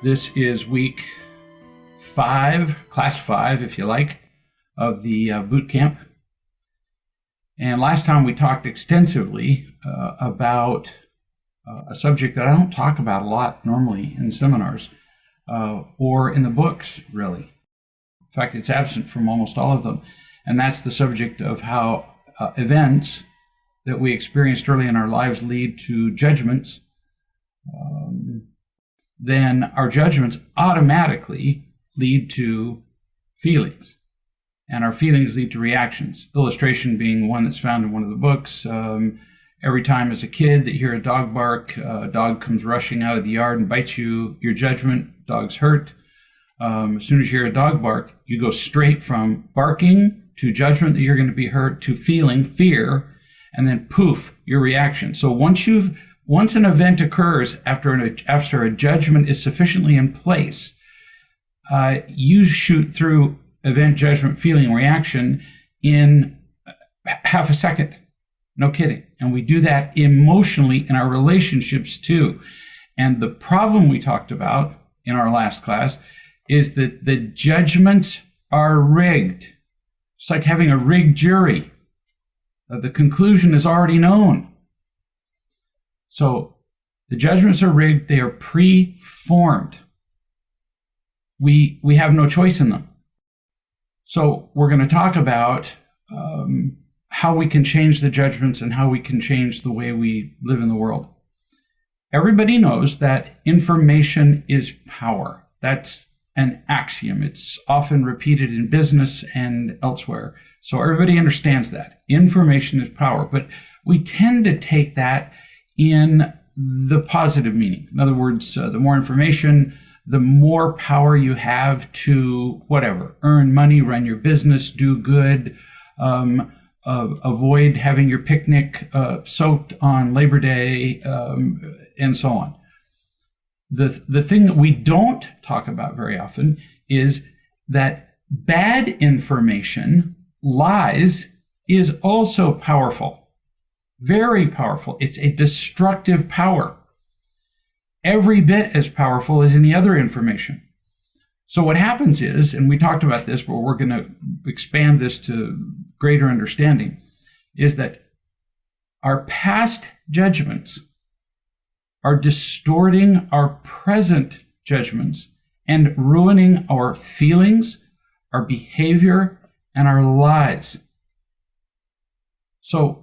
This is week 5, class 5, if you like, of the boot camp. And last time we talked extensively about a subject that I don't talk about a lot normally in seminars or in the books, really. In fact, it's absent from almost all of them. And that's the subject of how events that we experienced early in our lives lead to judgments. Then our judgments automatically lead to feelings, and our feelings lead to reactions. Illustration being one that's found in one of the books. Every time as a kid that you hear a dog bark, a dog comes rushing out of the yard and bites you, your judgment, dog's hurt. As soon as you hear a dog bark, you go straight from barking to judgment that you're going to be hurt to feeling fear, and then poof, your reaction. So once an event occurs after a judgment is sufficiently in place, you shoot through event, judgment, feeling, reaction in half a second. No kidding. And we do that emotionally in our relationships too. And the problem we talked about in our last class is that the judgments are rigged. It's like having a rigged jury. The conclusion is already known. So the judgments are rigged. They are pre-formed. We have no choice in them. So we're going to talk about how we can change the judgments and how we can change the way we live in the world. Everybody knows that information is power. That's an axiom. It's often repeated in business and elsewhere. So everybody understands that. Information is power. But we tend to take that in the positive meaning. In other words, the more information, the more power you have to whatever, earn money, run your business, do good, avoid having your picnic soaked on Labor Day, and so on. The thing that we don't talk about very often is that bad information, lies, is also powerful. Very powerful. It's a destructive power. Every bit as powerful as any other information. So what happens is, and we talked about this, but we're going to expand this to greater understanding, is that our past judgments are distorting our present judgments and ruining our feelings, our behavior, and our lives. So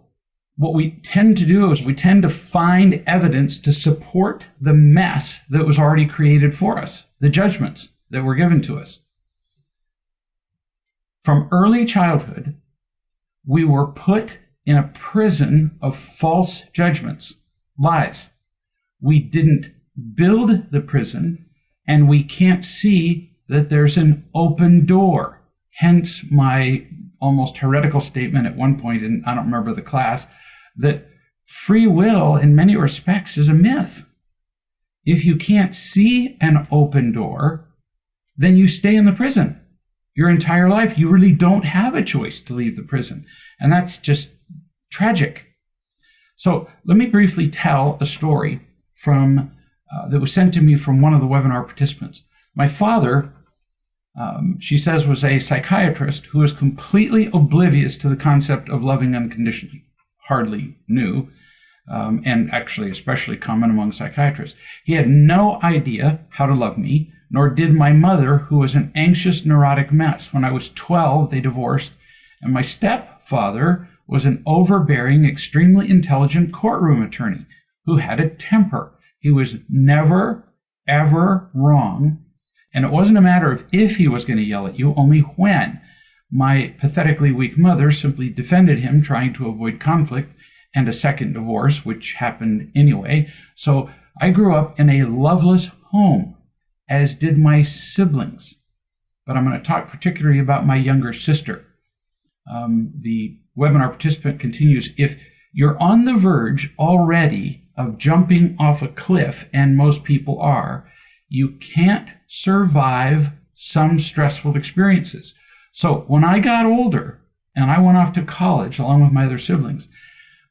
what we tend to do is we tend to find evidence to support the mess that was already created for us, the judgments that were given to us. From early childhood, we were put in a prison of false judgments, lies. We didn't build the prison, and we can't see that there's an open door. Hence my almost heretical statement at one point, and I don't remember the class, that free will in many respects is a myth. If you can't see an open door, then you stay in the prison your entire life. You really don't have a choice to leave the prison. And that's just tragic. So let me briefly tell a story from that was sent to me from one of the webinar participants. My father, she says, was a psychiatrist who was completely oblivious to the concept of loving unconditionally. Hardly knew, and actually especially common among psychiatrists. He had no idea how to love me, nor did my mother, who was an anxious, neurotic mess. When I was 12, they divorced, and my stepfather was an overbearing, extremely intelligent courtroom attorney who had a temper. He was never, ever wrong, and it wasn't a matter of if he was going to yell at you, only when. My pathetically weak mother simply defended him, trying to avoid conflict and a second divorce, which happened anyway. So I grew up in a loveless home, as did my siblings. But I'm going to talk particularly about my younger sister. The webinar participant continues, if you're on the verge already of jumping off a cliff, and most people are, you can't survive some stressful experiences. So when I got older and I went off to college along with my other siblings,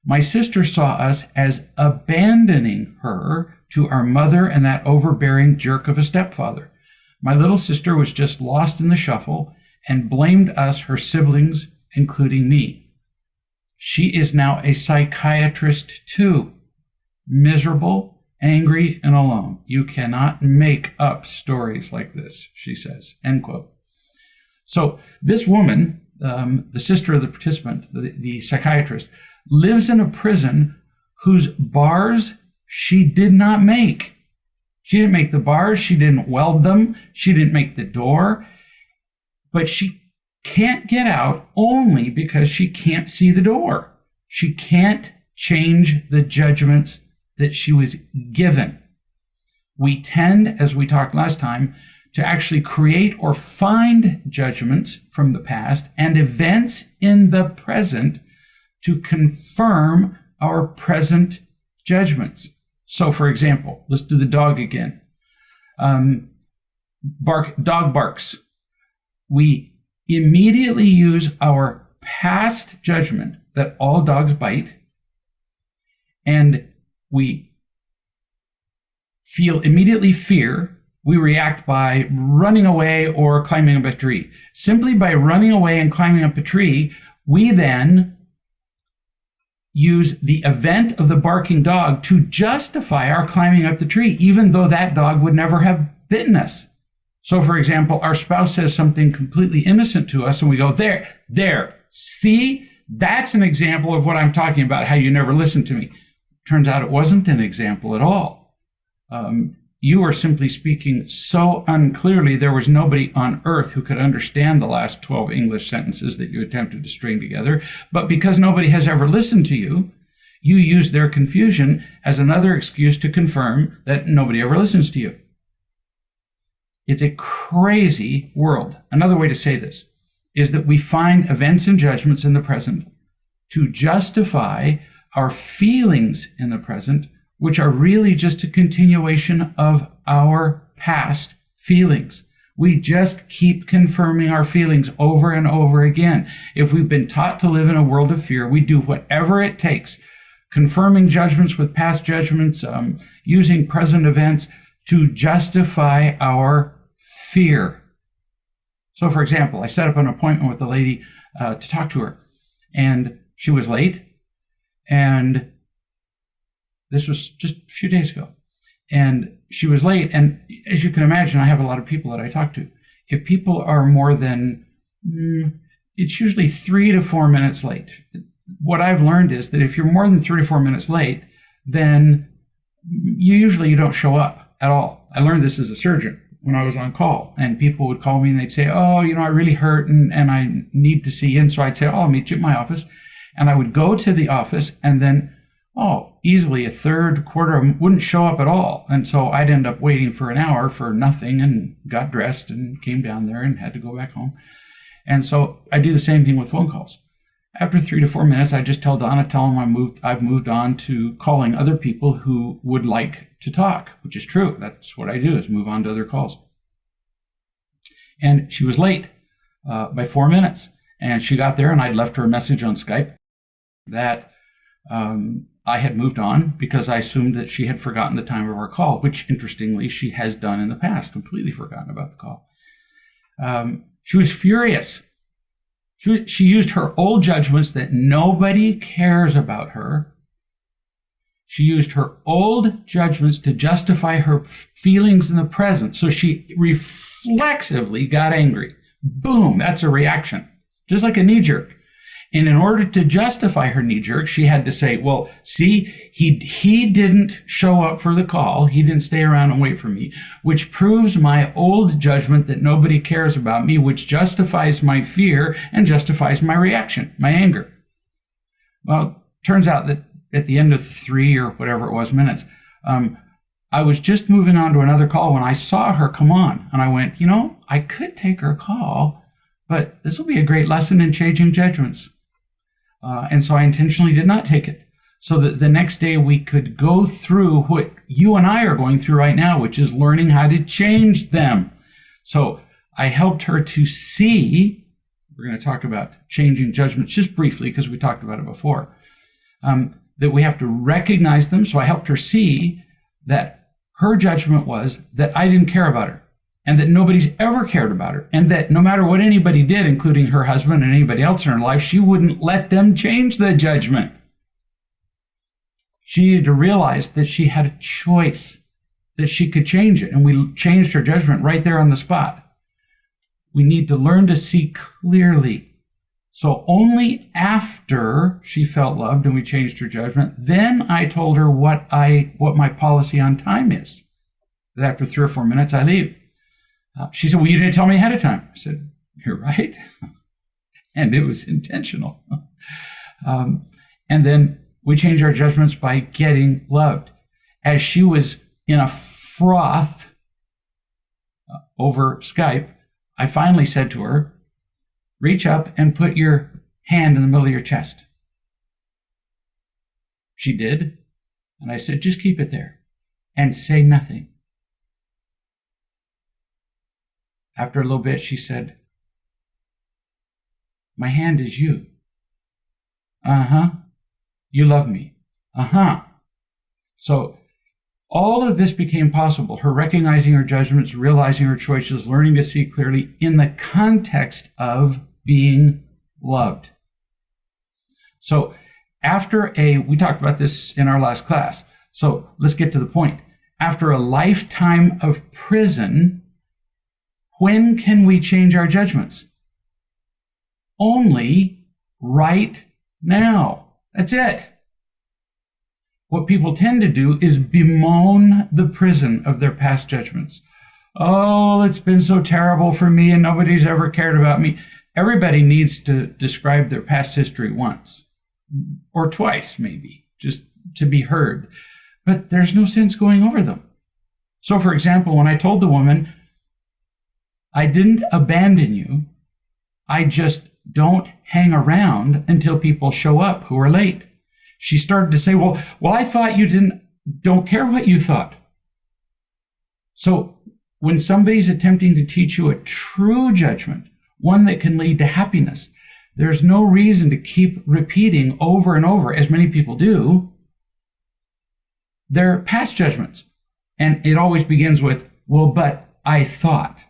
my sister saw us as abandoning her to our mother and that overbearing jerk of a stepfather. My little sister was just lost in the shuffle and blamed us, her siblings, including me. She is now a psychiatrist too. Miserable, angry, and alone. You cannot make up stories like this, she says, end quote. So this woman, the sister of the participant, the psychiatrist, lives in a prison whose bars she did not make. She didn't make the bars, she didn't weld them, she didn't make the door, but she can't get out only because she can't see the door. She can't change the judgments that she was given. We tend, as we talked last time, to actually create or find judgments from the past and events in the present to confirm our present judgments. So, for example, let's do the dog again. Dog barks. We immediately use our past judgment that all dogs bite, and we feel immediately fear. We react by running away or climbing up a tree. Simply by running away and climbing up a tree, we then use the event of the barking dog to justify our climbing up the tree, even though that dog would never have bitten us. So, for example, our spouse says something completely innocent to us, and we go, there, see? That's an example of what I'm talking about, how you never listened to me. Turns out it wasn't an example at all. You were simply speaking so unclearly, there was nobody on earth who could understand the last 12 English sentences that you attempted to string together. But because nobody has ever listened to you, you use their confusion as another excuse to confirm that nobody ever listens to you. It's a crazy world. Another way to say this is that we find events and judgments in the present to justify our feelings in the present, which are really just a continuation of our past feelings. We just keep confirming our feelings over and over again. If we've been taught to live in a world of fear, we do whatever it takes, confirming judgments with past judgments, using present events to justify our fear. So, for example, I set up an appointment with a lady to talk to her, and she was late, and this was just a few days ago, and she was late. And as you can imagine, I have a lot of people that I talk to. If people are more than, it's usually 3 to 4 minutes late. What I've learned is that if you're more than 3 to 4 minutes late, then you don't show up at all. I learned this as a surgeon when I was on call, and people would call me and they'd say, oh, I really hurt and I need to see you. And so I'd say, oh, I'll meet you at my office. And I would go to the office, and then easily a third, quarter of them wouldn't show up at all. And so I'd end up waiting for an hour for nothing, and got dressed and came down there and had to go back home. And so I do the same thing with phone calls. After 3 to 4 minutes, I just tell them I've moved on to calling other people who would like to talk, which is true. That's what I do, is move on to other calls. And she was late by 4 minutes. And she got there, and I'd left her a message on Skype that I had moved on because I assumed that she had forgotten the time of our call, which interestingly she has done in the past, completely forgotten about the call. She was furious. She used her old judgments that nobody cares about her. She used her old judgments to justify her feelings in the present. So she reflexively got angry. Boom, that's a reaction, just like a knee jerk. And in order to justify her knee jerk, she had to say, well, see, he didn't show up for the call. He didn't stay around and wait for me, which proves my old judgment that nobody cares about me, which justifies my fear and justifies my reaction, my anger. Well, turns out that at the end of 3 or whatever it was minutes, I was just moving on to another call when I saw her come on. And I went, I could take her call, but this will be a great lesson in changing judgments. And so I intentionally did not take it, so that the next day we could go through what you and I are going through right now, which is learning how to change them. So I helped her to see, we're going to talk about changing judgments just briefly because we talked about it before, that we have to recognize them. So I helped her see that her judgment was that I didn't care about her, and that nobody's ever cared about her, and that no matter what anybody did, including her husband and anybody else in her life, she wouldn't let them change the judgment. She needed to realize that she had a choice, that she could change it, and we changed her judgment right there on the spot. We need to learn to see clearly. So only after she felt loved and we changed her judgment, then I told her what my policy on time is. That after 3 or 4 minutes, I leave. She said, well, you didn't tell me ahead of time. I said, you're right. And it was intentional. And then we changed our judgments by getting loved. As she was in a froth over Skype, I finally said to her, reach up and put your hand in the middle of your chest. She did. And I said, just keep it there and say nothing. After a little bit, she said, my hand is you. Uh-huh. You love me. Uh-huh. So all of this became possible. Her recognizing her judgments, realizing her choices, learning to see clearly in the context of being loved. So we talked about this in our last class. So let's get to the point. After a lifetime of prison, when can we change our judgments? Only right now. That's it. What people tend to do is bemoan the prison of their past judgments. Oh, it's been so terrible for me and nobody's ever cared about me. Everybody needs to describe their past history once or twice, maybe, just to be heard. But there's no sense going over them. So, for example, when I told the woman, I didn't abandon you, I just don't hang around until people show up who are late. She started to say, well, I thought you don't care what you thought. So when somebody's attempting to teach you a true judgment, one that can lead to happiness, there's no reason to keep repeating over and over, as many people do, their past judgments. And it always begins with, well, but I thought.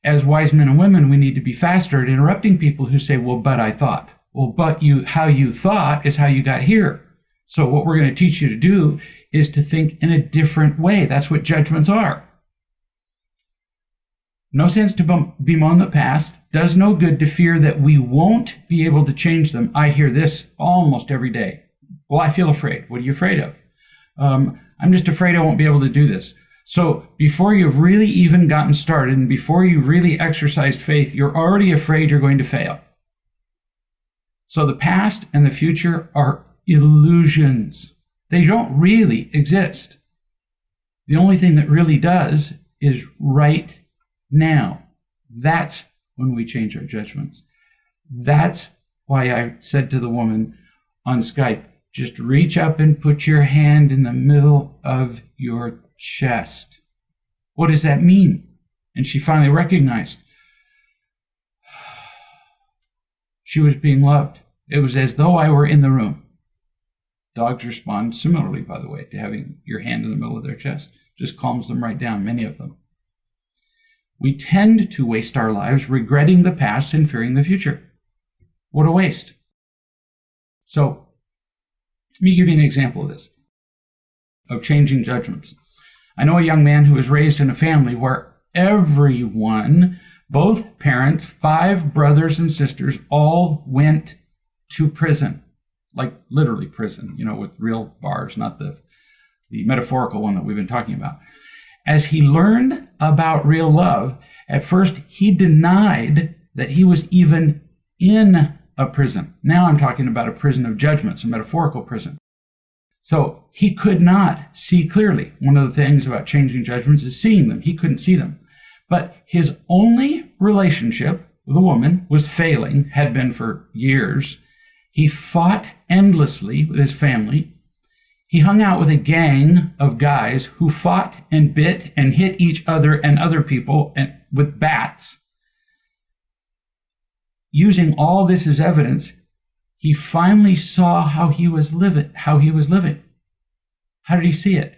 As wise men and women, we need to be faster at interrupting people who say, well, but I thought. Well, but how you thought is how you got here. So what we're going to teach you to do is to think in a different way. That's what judgments are. No sense to bemoan the past. Does no good to fear that we won't be able to change them. I hear this almost every day. Well, I feel afraid. What are you afraid of? I'm just afraid I won't be able to do this. So before you've really even gotten started and before you really exercised faith, you're already afraid you're going to fail. So the past and the future are illusions. They don't really exist. The only thing that really does is right now. That's when we change our judgments. That's why I said to the woman on Skype, just reach up and put your hand in the middle of your chest. What does that mean? And she finally recognized she was being loved. It was as though I were in the room. Dogs respond similarly, by the way, to having your hand in the middle of their chest. Just calms them right down, many of them. We tend to waste our lives regretting the past and fearing the future. What a waste. So, let me give you an example of this, of changing judgments. I know a young man who was raised in a family where everyone, both parents, 5 brothers and sisters, all went to prison, like literally prison, with real bars, not the metaphorical one that we've been talking about. As he learned about real love, at first he denied that he was even in a prison. Now I'm talking about a prison of judgments, a metaphorical prison. So he could not see clearly. One of the things about changing judgments is seeing them. He couldn't see them. But his only relationship with a woman was failing, had been for years. He fought endlessly with his family. He hung out with a gang of guys who fought and bit and hit each other and other people with bats. Using all this as evidence, he finally saw how he was living. How did he see it?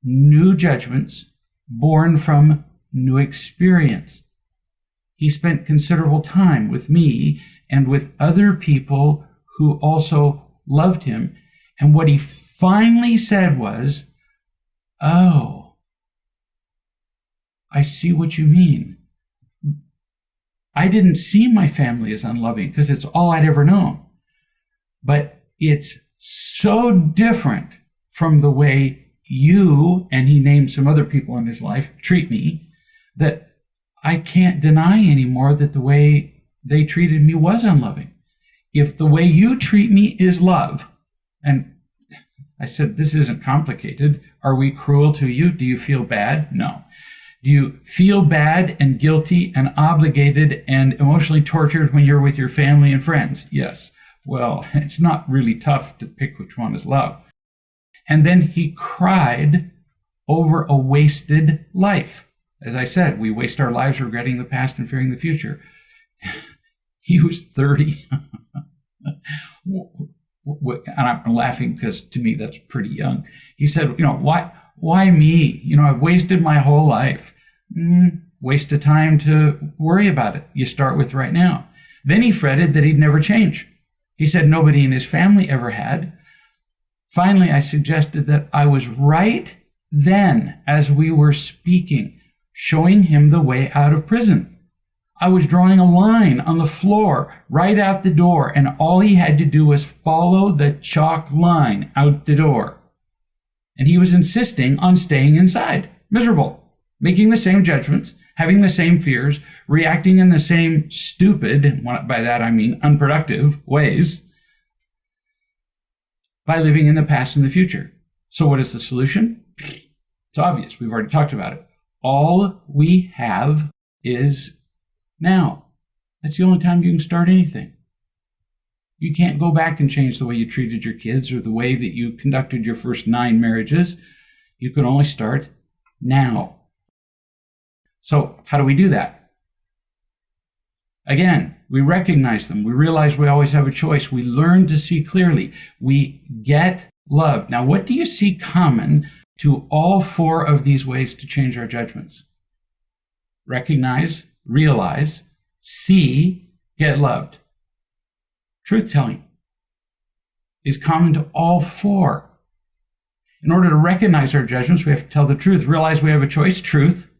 new judgments born from new experience. He spent considerable time with me and with other people who also loved him. And what he finally said was, "Oh, I see what you mean. I didn't see my family as unloving because it's all I'd ever known. But it's so different from the way you," and he named some other people in his life, "treat me, that I can't deny anymore that the way they treated me was unloving. If the way you treat me is love," and I said, "This isn't complicated. Are we cruel to you? Do you feel bad? No. Do you feel bad and guilty and obligated and emotionally tortured when you're with your family and friends? Yes. Well, it's not really tough to pick which one is love." And then he cried over a wasted life. As I said, we waste our lives regretting the past and fearing the future. He was 30. And I'm laughing because to me that's pretty young. He said, why me? I've wasted my whole life. Waste of time to worry about it. You start with right now. Then he fretted that he'd never change. He said nobody in his family ever had. Finally, I suggested that I was right then as we were speaking, showing him the way out of prison. I was drawing a line on the floor right out the door, and all he had to do was follow the chalk line out the door. And he was insisting on staying inside, miserable, making the same judgments, having the same fears, reacting in the same stupid, by that I mean unproductive, ways, by living in the past and the future. So what is the solution? It's obvious. We've already talked about it. All we have is now. That's the only time you can start anything. You can't go back and change the way you treated your kids or the way that you conducted your first 9 marriages. You can only start now. So how do we do that? Again, we recognize them. We realize we always have a choice. We learn to see clearly. We get loved. Now, what do you see common to all 4 of these ways to change our judgments? Recognize, realize, see, get loved. Truth-telling is common to all 4. In order to recognize our judgments, we have to tell the truth. Realize we have a choice, truth.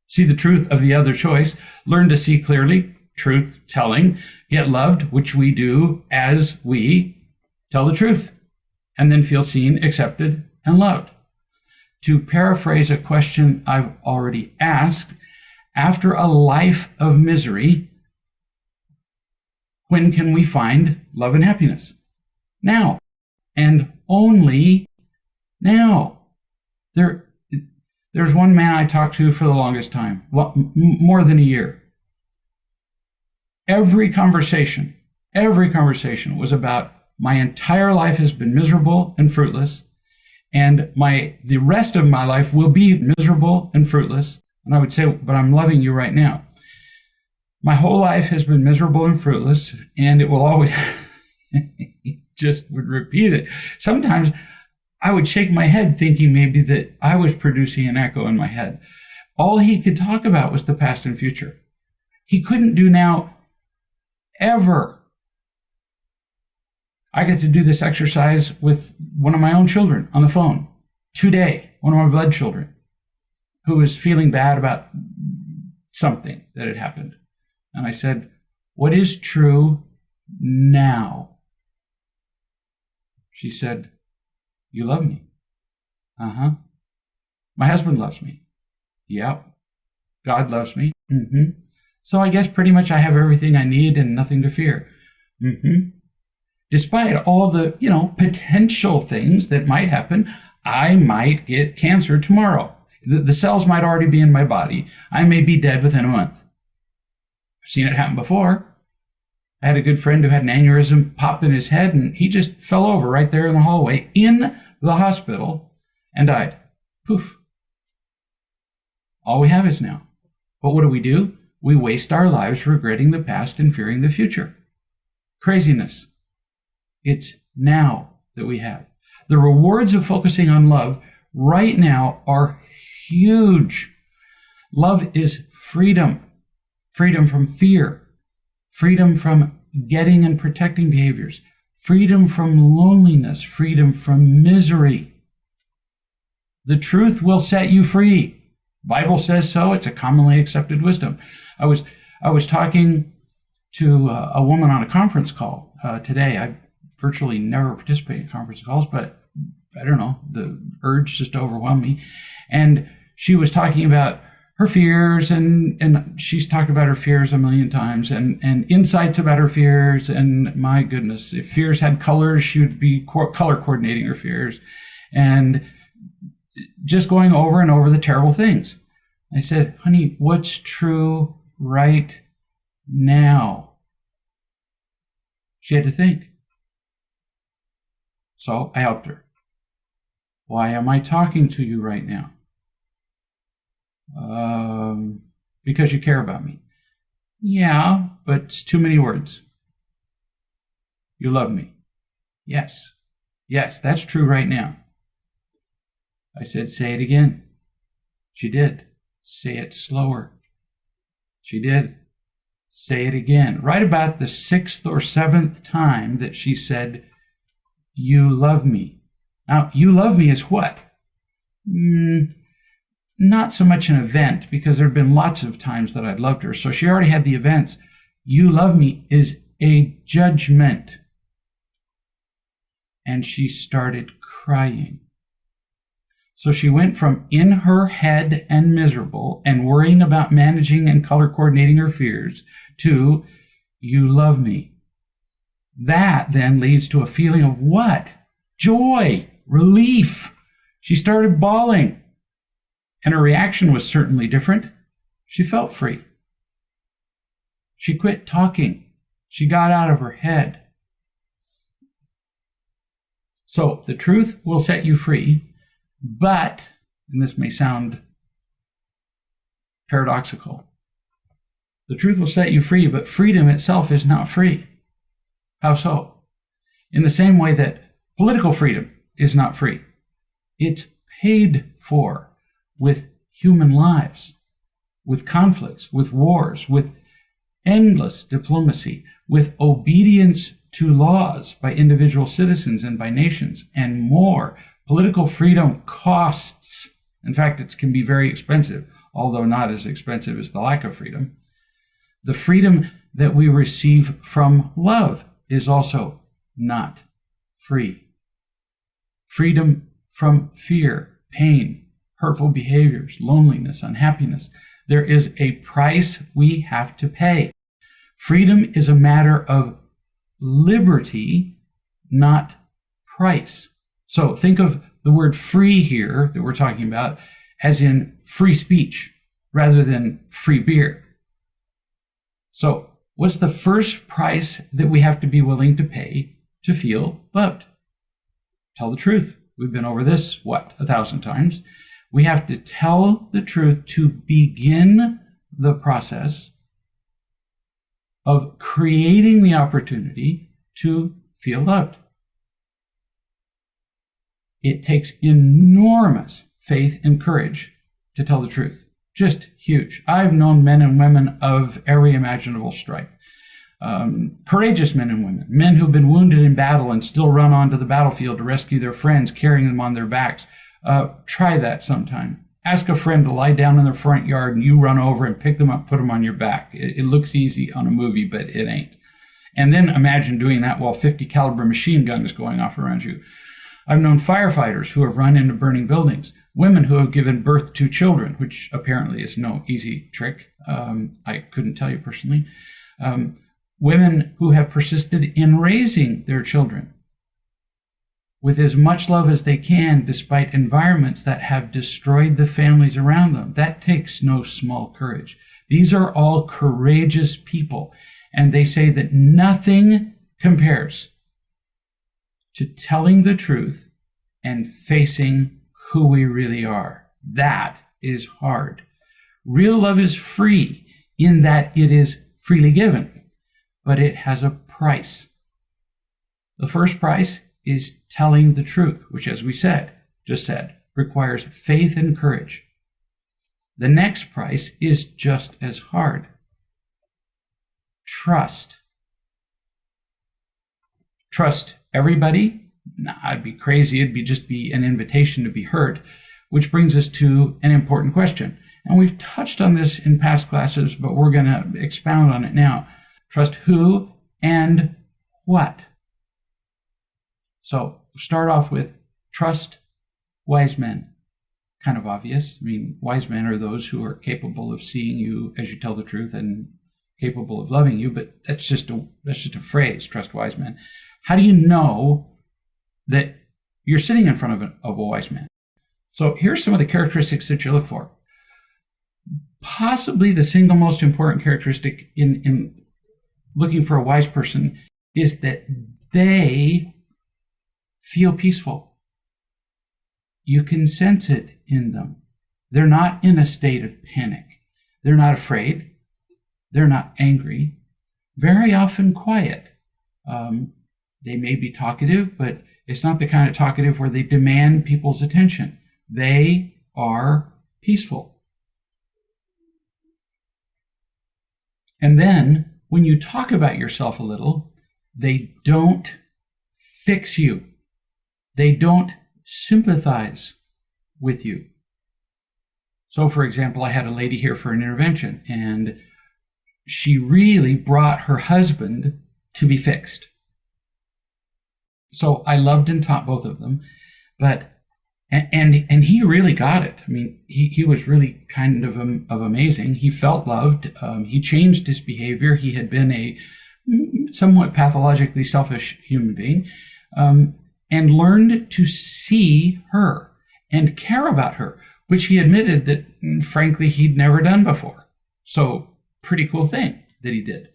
See the truth of the other choice. Learn to see clearly, truth-telling. Get loved, which we do as we tell the truth. And then feel seen, accepted, and loved. To paraphrase a question I've already asked, after a life of misery, when can we find love and happiness? Now, and only now. There's one man I talked to for the longest time, more than a year. Every conversation was about my entire life has been miserable and fruitless, and the rest of my life will be miserable and fruitless. And I would say, but I'm loving you right now. My whole life has been miserable and fruitless, and it will always, just would repeat it. Sometimes I would shake my head thinking maybe that I was producing an echo in my head. All he could talk about was the past and future. He couldn't do now ever. I get to do this exercise with one of my own children on the phone today, one of my blood children, who was feeling bad about something that had happened. And I said, "What is true now?" She said, "You love me." Uh-huh. "My husband loves me." "Yeah." "God loves me." Mm-hmm. "So I guess pretty much I have everything I need and nothing to fear." Mm-hmm. "Despite all the, potential things that might happen, I might get cancer tomorrow. The cells might already be in my body. I may be dead within a month." I've seen it happen before. I had a good friend who had an aneurysm pop in his head, and he just fell over right there in the hallway in the hospital and died. Poof. All we have is now. But what do? We waste our lives regretting the past and fearing the future. Craziness. It's now that we have. The rewards of focusing on love right now are huge. Love is freedom. Freedom from fear. Freedom from getting and protecting behaviors. Freedom from loneliness. Freedom from misery. The truth will set you free. Bible says so. It's a commonly accepted wisdom. I was talking to a woman on a conference call today. I virtually never participate in conference calls, but I don't know, the urge just overwhelmed me. And she was talking about her fears, and she's talked about her fears a million times, and insights about her fears. And my goodness, if fears had colors, she would be color coordinating her fears, and just going over and over the terrible things. I said, honey, what's true right now? She had to think. So I helped her. Why am I talking to you right now? Because you care about me. Yeah, but it's too many words. You love me. Yes. Yes, that's true right now. I said, say it again. She did. Say it slower. She did. Say it again. Right about the 6th or 7th time that she said, you love me. Now, you love me is what? Not so much an event, because there have been lots of times that I'd loved her. So she already had the events. You love me is a judgment. And she started crying. So she went from in her head and miserable and worrying about managing and color coordinating her fears to, you love me. That then leads to a feeling of what? Joy, relief. She started bawling. And her reaction was certainly different. She felt free. She quit talking. She got out of her head. So the truth will set you free, but, and this may sound paradoxical, the truth will set you free, but freedom itself is not free. How so? In the same way that political freedom is not free. It's paid for with human lives, with conflicts, with wars, with endless diplomacy, with obedience to laws by individual citizens and by nations, and more. Political freedom costs. In fact, it can be very expensive, although not as expensive as the lack of freedom. The freedom that we receive from love is also not free. Freedom from fear, pain, hurtful behaviors, loneliness, unhappiness. There is a price we have to pay. Freedom is a matter of liberty, not price. So think of the word free here that we're talking about as in free speech rather than free beer. So what's the first price that we have to be willing to pay to feel loved? Tell the truth. We've been over this, 1,000 times. We have to tell the truth to begin the process of creating the opportunity to feel loved. It takes enormous faith and courage to tell the truth. Just huge. I've known men and women of every imaginable stripe. Courageous men and women, men who've been wounded in battle and still run onto the battlefield to rescue their friends, carrying them on their backs. Try that sometime. Ask a friend to lie down in their front yard and you run over and pick them up, put them on your back. It looks easy on a movie, but it ain't. And then imagine doing that while 50 caliber machine gun is going off around you. I've known firefighters who have run into burning buildings, women who have given birth to children, which apparently is no easy trick. I couldn't tell you personally. Women who have persisted in raising their children with as much love as they can, despite environments that have destroyed the families around them. That takes no small courage. These are all courageous people, and they say that nothing compares to telling the truth and facing who we really are. That is hard. Real love is free in that it is freely given, but it has a price. The first price is telling the truth, which, as we just said requires faith and courage. The next price is just as hard. Trust. Trust everybody? Nah, I'd be crazy. It'd just be an invitation to be hurt, which brings us to an important question. And we've touched on this in past classes, but we're going to expound on it now. Trust who and what? So start off with trust wise men. Kind of obvious. I mean, wise men are those who are capable of seeing you as you tell the truth and capable of loving you, but that's just a phrase, trust wise men. How do you know that you're sitting in front of a wise man? So here's some of the characteristics that you look for. Possibly the single most important characteristic in looking for a wise person is that they feel peaceful. You can sense it in them. They're not in a state of panic. They're not afraid. They're not angry. Very often quiet. They may be talkative, but it's not the kind of talkative where they demand people's attention. They are peaceful. And then when you talk about yourself a little, they don't fix you. They don't sympathize with you. So, for example, I had a lady here for an intervention, and she really brought her husband to be fixed. So I loved and taught both of them, but and he really got it. I mean, he was really kind of amazing. He felt loved. He changed his behavior. He had been a somewhat pathologically selfish human being, and learned to see her and care about her, which he admitted that, frankly, he'd never done before. So pretty cool thing that he did.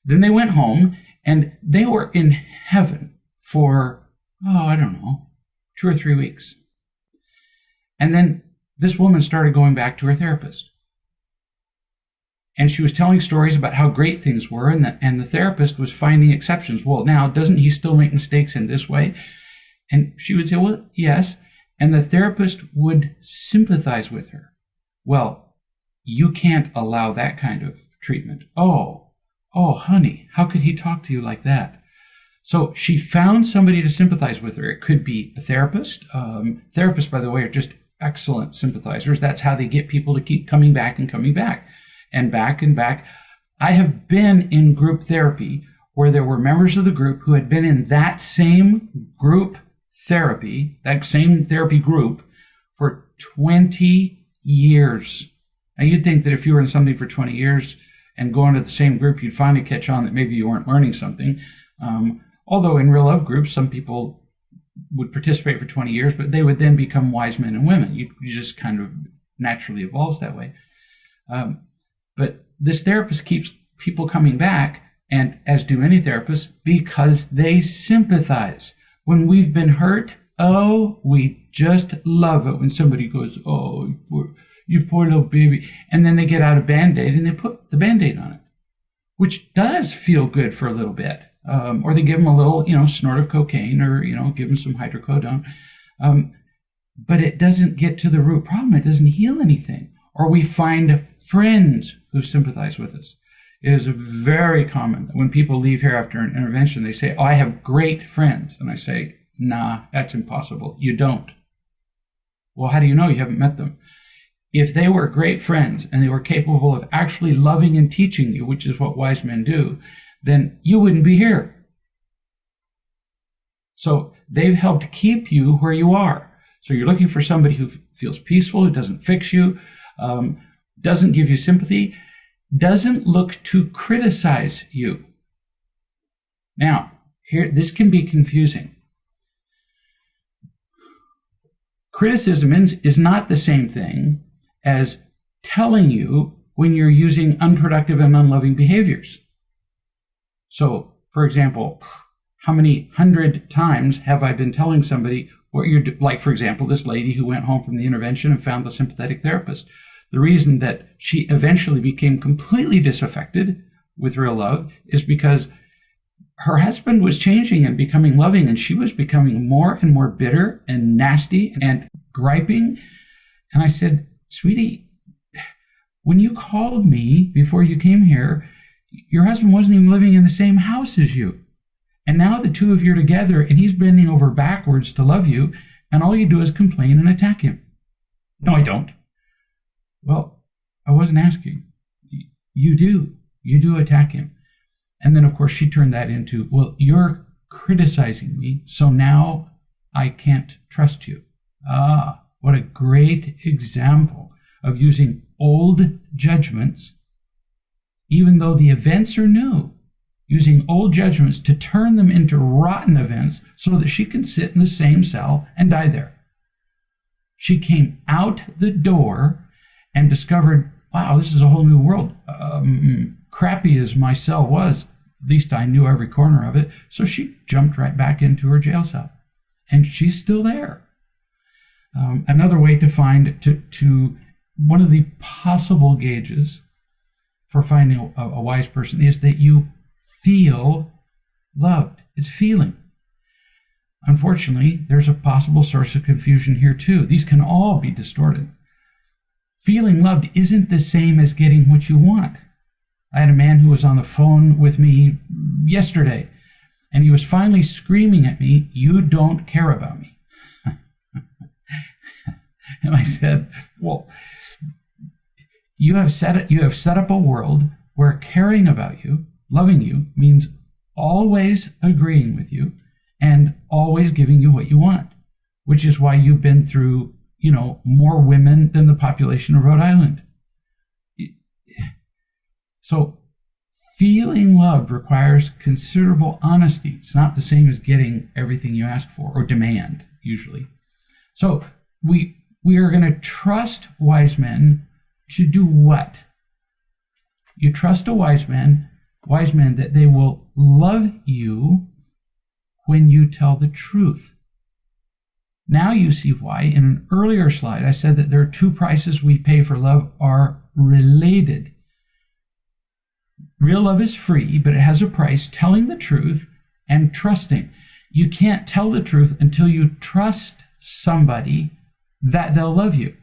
Then they went home, and they were in heaven for, 2 or 3 weeks. And then this woman started going back to her therapist. And she was telling stories about how great things were, and the therapist was finding exceptions. Well, now, doesn't he still make mistakes in this way? And she would say, well, yes. And the therapist would sympathize with her. Well, you can't allow that kind of treatment. Oh, honey, how could he talk to you like that? So she found somebody to sympathize with her. It could be a therapist. Therapists, by the way, are just excellent sympathizers. That's how they get people to keep coming back and coming back and back and back. I have been in group therapy where there were members of the group who had been in that same group therapy, that same therapy group, for 20 years. Now, you'd think that if you were in something for 20 years and going to the same group, you'd finally catch on that maybe you weren't learning something. Although in real love groups, some people would participate for 20 years, but they would then become wise men and women. You just kind of naturally evolves that way. But this therapist keeps people coming back, and as do many therapists, because they sympathize. When we've been hurt, we just love it when somebody goes, oh, you poor little baby. And then they get out a Band-Aid and they put the Band-Aid on it, which does feel good for a little bit. Or they give them a little, snort of cocaine, or, give them some hydrocodone. But it doesn't get to the root problem. It doesn't heal anything. Or we find friends who sympathize with us. It is very common that when people leave here after an intervention, they say, I have great friends. And I say, nah, that's impossible. You don't. Well, how do you know? You haven't met them. If they were great friends and they were capable of actually loving and teaching you, which is what wise men do, then you wouldn't be here. So they've helped keep you where you are. So you're looking for somebody who feels peaceful, who doesn't fix you, doesn't give you sympathy, doesn't look to criticize you. Now, here, this can be confusing. Criticism is not the same thing as telling you when you're using unproductive and unloving behaviors. So, for example, how many 100 times have I been telling somebody what you're like, for example, this lady who went home from the intervention and found the sympathetic therapist. The reason that she eventually became completely disaffected with real love is because her husband was changing and becoming loving, and she was becoming more and more bitter and nasty and griping. And I said, sweetie, when you called me before you came here, your husband wasn't even living in the same house as you. And now the two of you are together and he's bending over backwards to love you, and all you do is complain and attack him. No, I don't. Well, I wasn't asking. You do. You do attack him. And then, of course, she turned that into, well, you're criticizing me, so now I can't trust you. Ah, what a great example of using old judgments, even though the events are new, using old judgments to turn them into rotten events so that she can sit in the same cell and die there. She came out the door and discovered, wow, this is a whole new world. Crappy as my cell was, at least I knew every corner of it. So she jumped right back into her jail cell, and she's still there. Another way to find, to one of the possible gauges for finding a wise person is that you feel loved. It's feeling. Unfortunately, there's a possible source of confusion here too. These can all be distorted. Feeling loved isn't the same as getting what you want. I had a man who was on the phone with me yesterday, and he was finally screaming at me, "You don't care about me." And I said, well, you have set up a world where caring about you, loving you, means always agreeing with you and always giving you what you want, which is why you've been through, more women than the population of Rhode Island. So feeling loved requires considerable honesty. It's not the same as getting everything you ask for or demand, usually. So we are going to trust wise men to do what? You trust a wise man that they will love you when you tell the truth. Now you see why in an earlier slide I said that there are two prices we pay for love are related. Real love is free, but it has a price: telling the truth and trusting. You can't tell the truth until you trust somebody that they'll love you.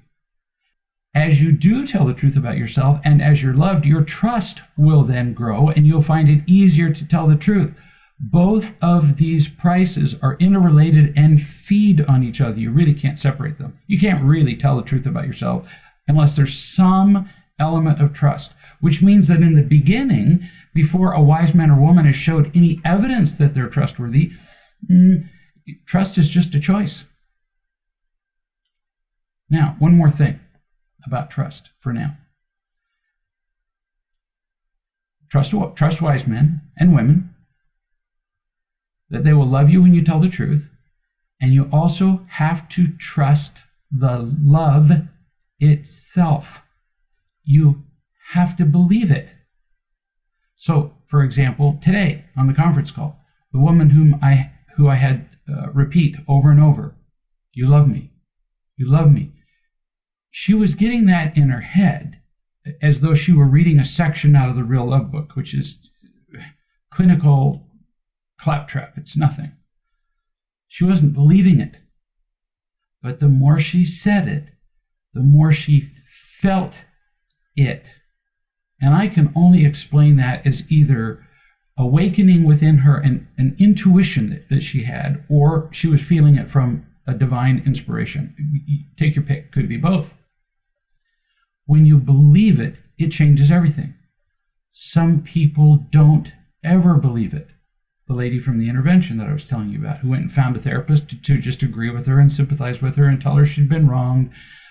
As you do tell the truth about yourself and as you're loved, your trust will then grow and you'll find it easier to tell the truth. Both of these prices are interrelated and feed on each other. You really can't separate them. You can't really tell the truth about yourself unless there's some element of trust, which means that in the beginning, before a wise man or woman has showed any evidence that they're trustworthy, trust is just a choice. Now, one more thing about trust for now. Trust wise men and women that they will love you when you tell the truth, and you also have to trust the love itself. You have to believe it. So, for example, today on the conference call, the woman who I had repeat over and over, "You love me, you love me." She was getting that in her head as though she were reading a section out of the Real Love book, which is clinical claptrap. It's nothing. She wasn't believing it. But the more she said it, the more she felt it. And I can only explain that as either awakening within her an intuition that she had, or she was feeling it from a divine inspiration. Take your pick. Could be both. When you believe it, it changes everything. Some people don't ever believe it. The lady from the intervention that I was telling you about, who went and found a therapist to just agree with her and sympathize with her and tell her she'd been wronged.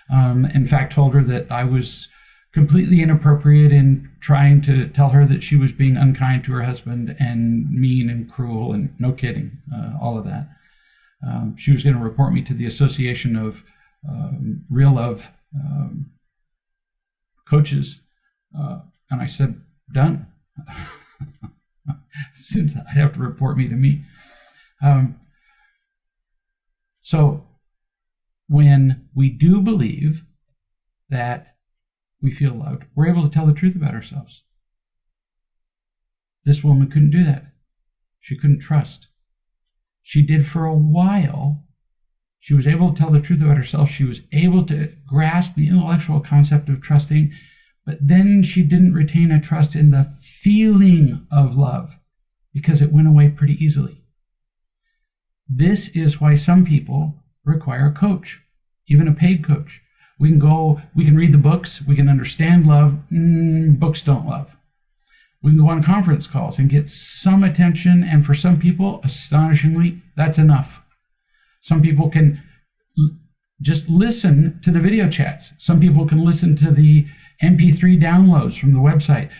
In fact, told her that I was completely inappropriate in trying to tell her that she was being unkind to her husband and mean and cruel and no kidding, all of that. She was going to report me to the Association of Real Love Coaches. And I said, done. Since I'd have to report me to me. So when we do believe that we feel loved, we're able to tell the truth about ourselves. This woman couldn't do that. She couldn't trust. She did for a while. She was able to tell the truth about herself. She was able to grasp the intellectual concept of trusting, but then she didn't retain a trust in the feeling of love because it went away pretty easily. This is why some people require a coach, even a paid coach. We can read the books, we can understand love. Books don't love. We can go on conference calls and get some attention, and for some people, astonishingly, that's enough. Some people can just listen to the video chats. Some people can listen to the MP3 downloads from the website.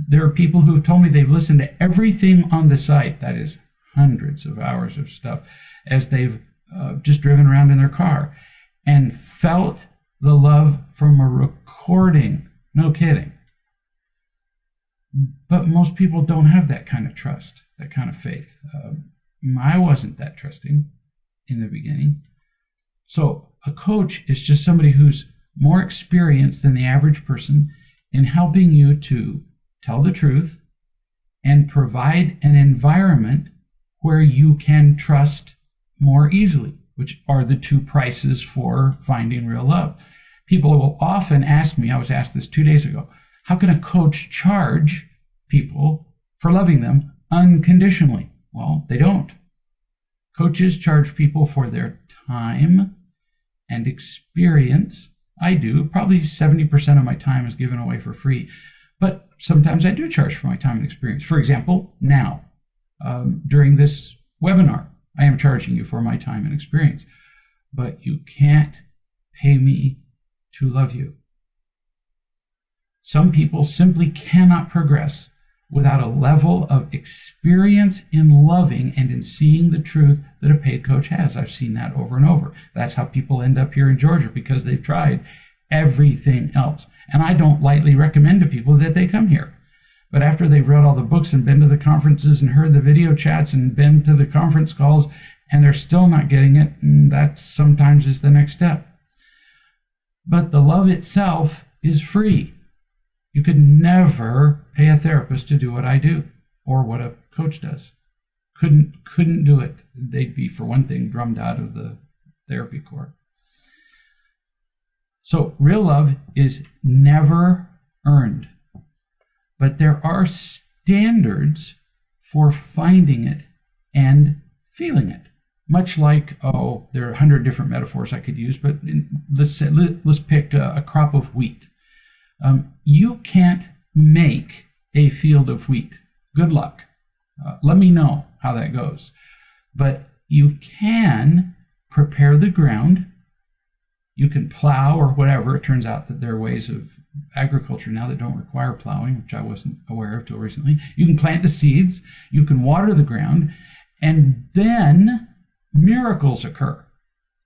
There are people who have told me they've listened to everything on the site, that is hundreds of hours of stuff, as they've just driven around in their car and felt the love from a recording. No kidding. But most people don't have that kind of trust, that kind of faith. I wasn't that trusting in the beginning. So a coach is just somebody who's more experienced than the average person in helping you to tell the truth and provide an environment where you can trust more easily, which are the two prices for finding real love. People will often ask me, I was asked this 2 days ago, how can a coach charge people for loving them unconditionally? Well, they don't. Coaches charge people for their time and experience. I do. Probably 70% of my time is given away for free. But sometimes I do charge for my time and experience. For example, now, during this webinar, I am charging you for my time and experience. But you can't pay me to love you. Some people simply cannot progress without a level of experience in loving and in seeing the truth that a paid coach has. I've seen that over and over. That's how people end up here in Georgia, because they've tried everything else. And I don't lightly recommend to people that they come here. But after they've read all the books and been to the conferences and heard the video chats and been to the conference calls, and they're still not getting it, that sometimes is the next step. But the love itself is free. You could never pay a therapist to do what I do or what a coach does. Couldn't do it. They'd be, for one thing, drummed out of the therapy court. So real love is never earned. But there are standards for finding it and feeling it. Much like, there are 100 different metaphors I could use, but let's pick a crop of wheat. You can't make a field of wheat. Good luck. Let me know how that goes. But you can prepare the ground. You can plow or whatever. It turns out that there are ways of agriculture now that don't require plowing, which I wasn't aware of till recently. You can plant the seeds. You can water the ground. And then miracles occur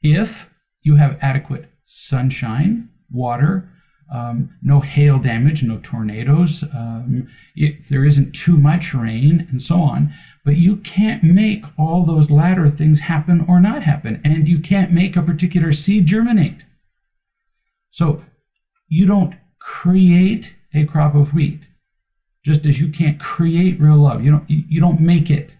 if you have adequate sunshine, water, no hail damage, no tornadoes, if there isn't too much rain, and so on. But you can't make all those latter things happen or not happen, and you can't make a particular seed germinate. So you don't create a crop of wheat, just as you can't create real love. You don't make it.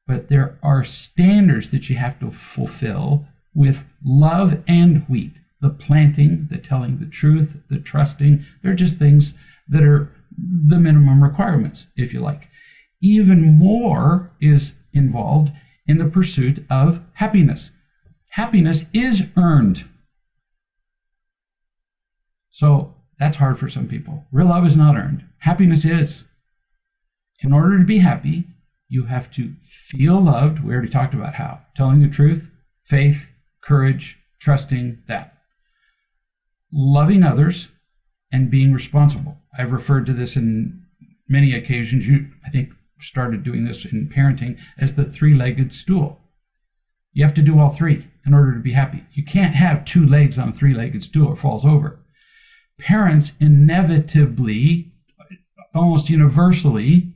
But there are standards that you have to fulfill with love and wheat. The planting, the telling the truth, the trusting, they're just things that are the minimum requirements, if you like. Even more is involved in the pursuit of happiness. Happiness is earned. So that's hard for some people. Real love is not earned. Happiness is. In order to be happy, you have to feel loved. We already talked about how. Telling the truth, faith, courage, trusting that. Loving others and being responsible. I've referred to this in many occasions. You, I think, started doing this in parenting as the three-legged stool. You have to do all three in order to be happy. You can't have two legs on a three-legged stool. It falls over. Parents inevitably, almost universally,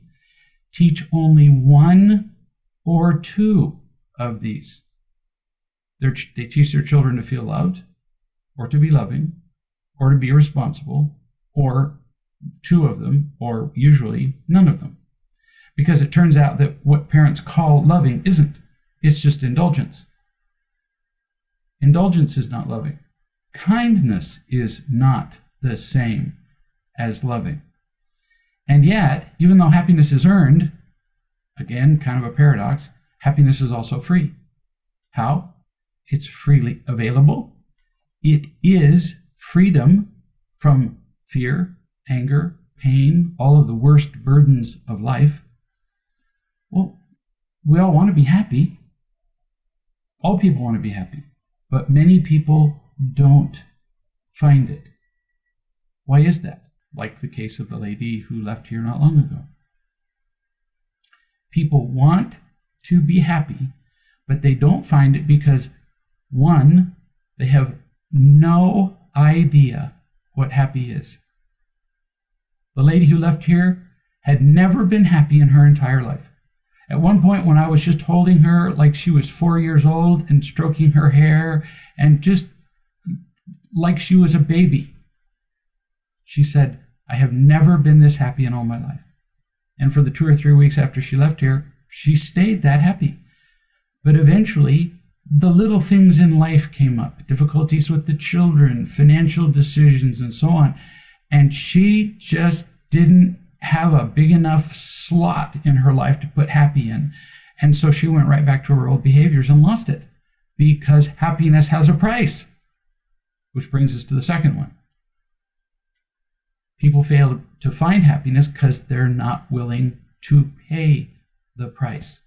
teach only one or two of these. They teach their children to feel loved, or to be loving, or to be responsible, or two of them, or usually none of them. Because it turns out that what parents call loving isn't. It's just indulgence. Indulgence is not loving. Kindness is not the same as loving. And yet, even though happiness is earned, again, kind of a paradox, happiness is also free. How? It's freely available. It is freedom from fear, anger, pain, all of the worst burdens of life. Well, we all want to be happy. All people want to be happy, but many people don't find it. Why is that? Like the case of the lady who left here not long ago. People want to be happy, but they don't find it because, one, they have no idea what happy is. The lady who left here had never been happy in her entire life. At one point, when I was just holding her like she was 4 years old and stroking her hair and just like she was a baby, she said, "I have never been this happy in all my life." And for the 2 or 3 weeks after she left here, she stayed that happy. But eventually, the little things in life came up, difficulties with the children, financial decisions, and so on. And she just didn't have a big enough slot in her life to put happy in. And so she went right back to her old behaviors and lost it, because happiness has a price. Which brings us to the second one. People fail to find happiness because they're not willing to pay the price.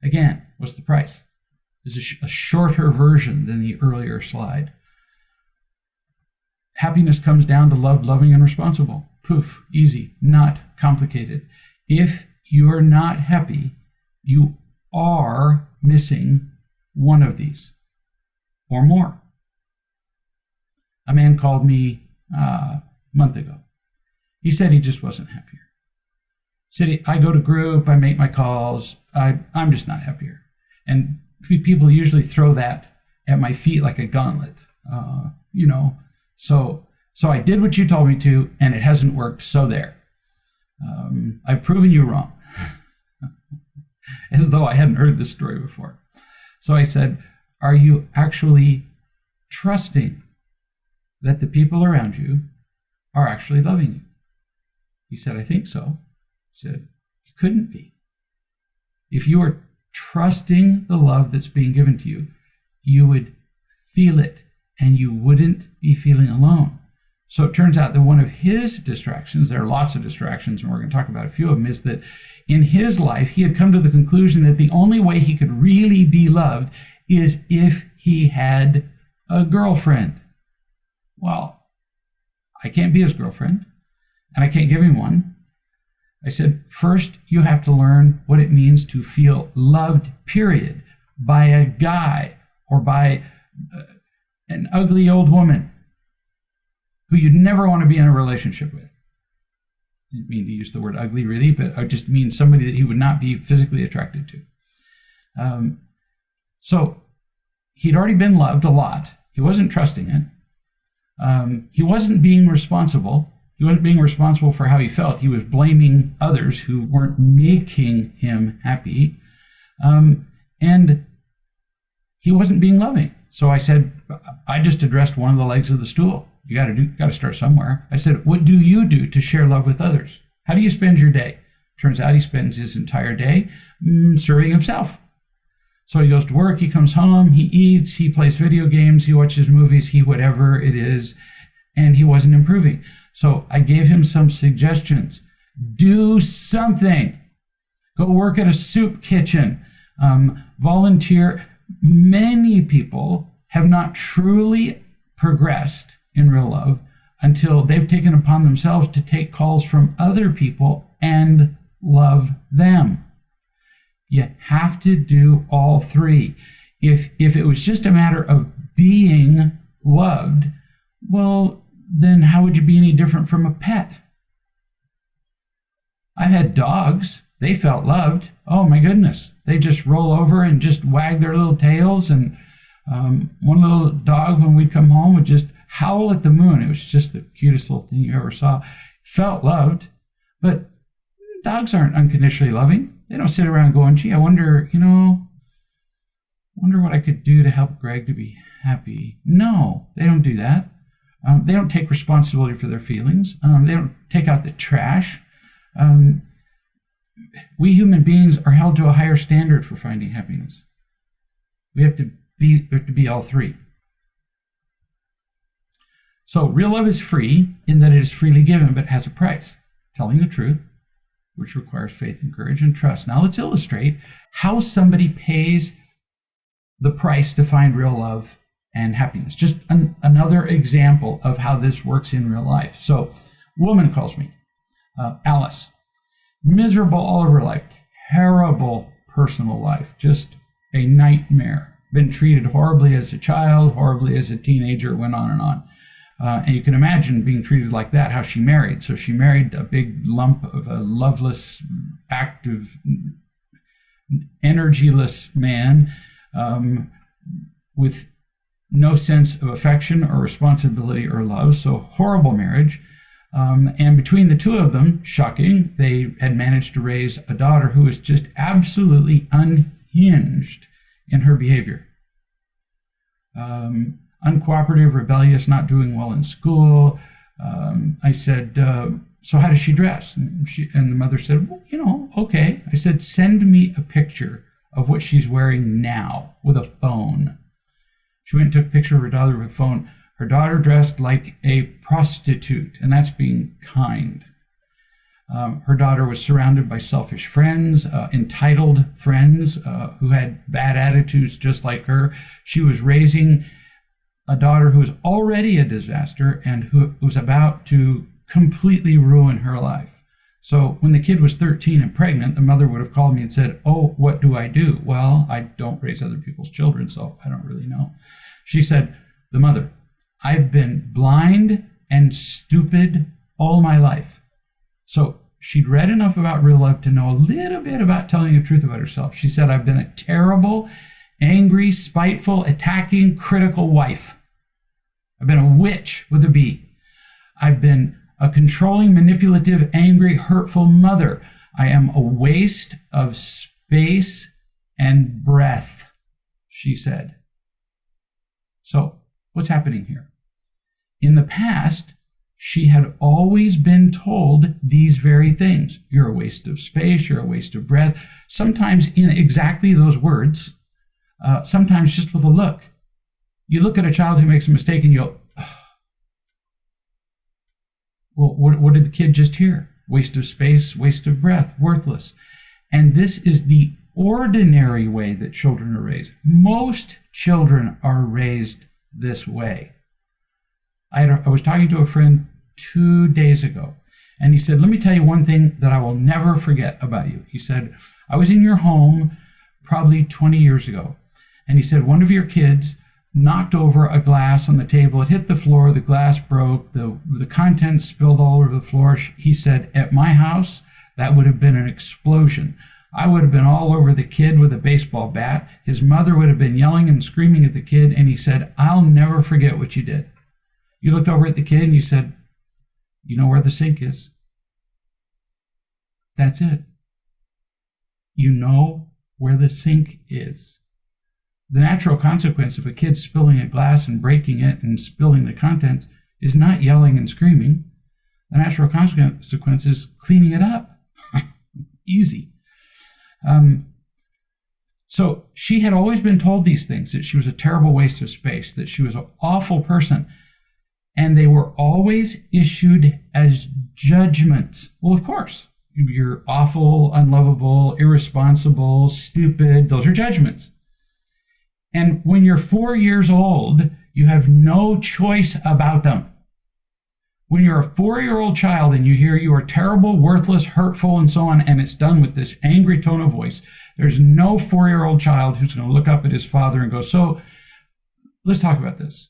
Again, what's the price? This is a shorter version than the earlier slide. Happiness comes down to loved, loving, and responsible. Poof, easy, not complicated. If you are not happy, you are missing one of these or more. A man called me a month ago. He said he just wasn't happier. Said, I go to group, I make my calls, I'm just not happier. And people usually throw that at my feet like a gauntlet, So I did what you told me to, and it hasn't worked, so there. I've proven you wrong. As though I hadn't heard this story before. So I said, are you actually trusting that the people around you are actually loving you? He said, I think so. I said, you couldn't be. If you are trusting the love that's being given to you, you would feel it, and you wouldn't be feeling alone. So it turns out that one of his distractions, there are lots of distractions, and we're going to talk about a few of them, is that in his life, he had come to the conclusion that the only way he could really be loved is if he had a girlfriend. Well, I can't be his girlfriend, and I can't give him one. I said, first, you have to learn what it means to feel loved, period, by a guy or by an ugly old woman who you'd never want to be in a relationship with. I didn't mean to use the word ugly, really, but I just mean somebody that he would not be physically attracted to. So he'd already been loved a lot. He wasn't trusting it. He wasn't being responsible. He wasn't being responsible for how he felt. He was blaming others who weren't making him happy. And he wasn't being loving. So I said, I just addressed one of the legs of the stool. You got to start somewhere. I said, what do you do to share love with others? How do you spend your day? Turns out he spends his entire day serving himself. So he goes to work, he comes home, he eats, he plays video games, he watches movies, he whatever it is, and he wasn't improving. So I gave him some suggestions. Do something. Go work at a soup kitchen. Volunteer. Many people have not truly progressed in real love until they've taken upon themselves to take calls from other people and love them. You have to do all three. If it was just a matter of being loved, well, then how would you be any different from a pet? I've had dogs. They felt loved. Oh my goodness. They just roll over and just wag their little tails. And one little dog, when we'd come home, would just howl at the moon. It was just the cutest little thing you ever saw. Felt loved. But dogs aren't unconditionally loving. They don't sit around going, gee, I wonder what I could do to help Greg to be happy. No, they don't do that. They don't take responsibility for their feelings. They don't take out the trash. We human beings are held to a higher standard for finding happiness. We have to be all three. So real love is free in that it is freely given, but has a price. Telling the truth, which requires faith and courage and trust. Now let's illustrate how somebody pays the price to find real love and happiness. Just another example of how this works in real life. So, woman calls me, Alice, miserable all of her life, terrible personal life, just a nightmare. Been treated horribly as a child, horribly as a teenager, went on and on. And you can imagine being treated like that, how she married. So she married a big lump of a loveless, active, energyless man with no sense of affection or responsibility or love. So horrible marriage. And between the two of them, shocking, they had managed to raise a daughter who was just absolutely unhinged in her behavior. Uncooperative, rebellious, not doing well in school. I said, so how does she dress? And the mother said, well, okay. I said, send me a picture of what she's wearing now with a phone. She went and took a picture of her daughter with a phone. Her daughter dressed like a prostitute, and that's being kind. Her daughter was surrounded by selfish friends, entitled friends who had bad attitudes just like her. She was raising a daughter who was already a disaster and who was about to completely ruin her life. So when the kid was 13 and pregnant, the mother would have called me and said, oh, what do I do? Well, I don't raise other people's children, so I don't really know. She said, the mother, I've been blind and stupid all my life. So she'd read enough about real love to know a little bit about telling the truth about herself. She said, I've been a terrible, angry, spiteful, attacking, critical wife. I've been a witch with a B. I've been a controlling, manipulative, angry, hurtful mother. I am a waste of space and breath, she said. So, what's happening here? In the past, she had always been told these very things. You're a waste of space, you're a waste of breath, sometimes in exactly those words, sometimes just with a look. You look at a child who makes a mistake and you go, well, what did the kid just hear? Waste of space, waste of breath, worthless. And this is the ordinary way that children are raised. Most children are raised this way. I was talking to a friend 2 days ago, and he said, let me tell you one thing that I will never forget about you. He said, I was in your home probably 20 years ago, and he said, one of your kids knocked over a glass on the table. It hit the floor. The glass broke. The contents spilled all over the floor. He said, at my house, that would have been an explosion. I would have been all over the kid with a baseball bat. His mother would have been yelling and screaming at the kid. And he said, I'll never forget what you did. You looked over at the kid and you said, you know where the sink is? That's it. You know where the sink is. The natural consequence of a kid spilling a glass and breaking it and spilling the contents is not yelling and screaming. The natural consequence is cleaning it up. Easy. So she had always been told these things, that she was a terrible waste of space, that she was an awful person. And they were always issued as judgments. Well, of course, you're awful, unlovable, irresponsible, stupid. Those are judgments. And when you're 4 years old, you have no choice about them. When you're a 4-year-old child and you hear you are terrible, worthless, hurtful, and so on, and it's done with this angry tone of voice, there's no 4-year-old child who's going to look up at his father and go, so let's talk about this.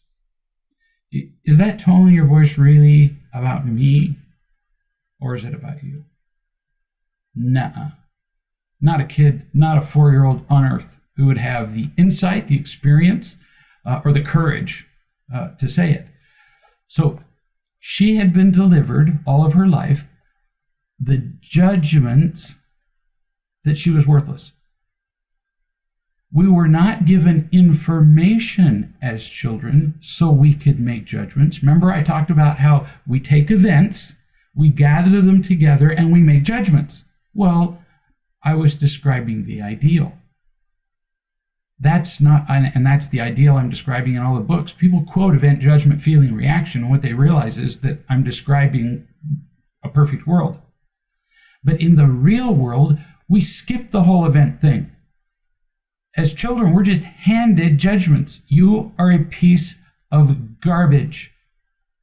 Is that tone in your voice really about me, or is it about you? Nuh-uh. Not a kid, not a 4-year-old on earth who would have the insight, the experience, or the courage to say it. So she had been delivered all of her life the judgments that she was worthless. We were not given information as children so we could make judgments. Remember, I talked about how we take events, we gather them together, and we make judgments. Well, I was describing the ideal. That's not, and that's the ideal I'm describing in all the books. People quote event, judgment, feeling, reaction, and what they realize is that I'm describing a perfect world. But in the real world, we skip the whole event thing. As children, we're just handed judgments. You are a piece of garbage.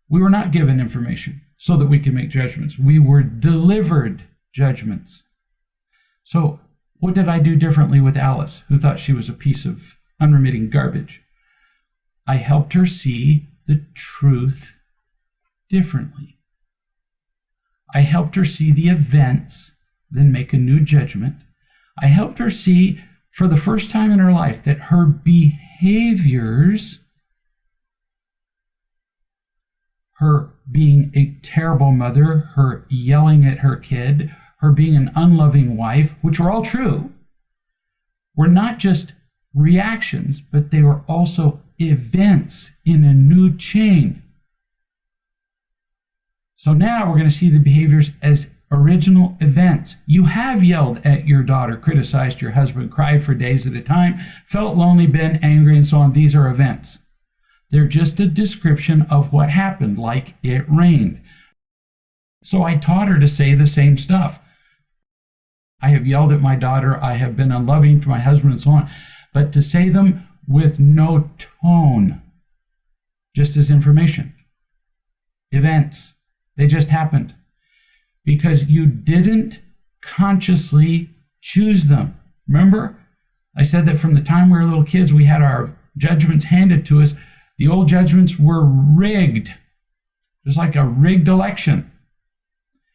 We were not given information so that we can make judgments. We were delivered judgments. So what did I do differently with Alice, who thought she was a piece of unremitting garbage? I helped her see the truth differently. I helped her see the events, then make a new judgment. I helped her see for the first time in her life that her behaviors, her being a terrible mother, her yelling at her kid, her being an unloving wife, which were all true, were not just reactions, but they were also events in a new chain. So now we're going to see the behaviors as original events. You have yelled at your daughter, criticized your husband, cried for days at a time, felt lonely, been angry, and so on. These are events. They're just a description of what happened, like it rained. So I taught her to say the same stuff. I have yelled at my daughter, I have been unloving to my husband, and so on. But to say them with no tone, just as information. Events. They just happened. Because you didn't consciously choose them. Remember? I said that from the time we were little kids, we had our judgments handed to us. The old judgments were rigged. Just like a rigged election.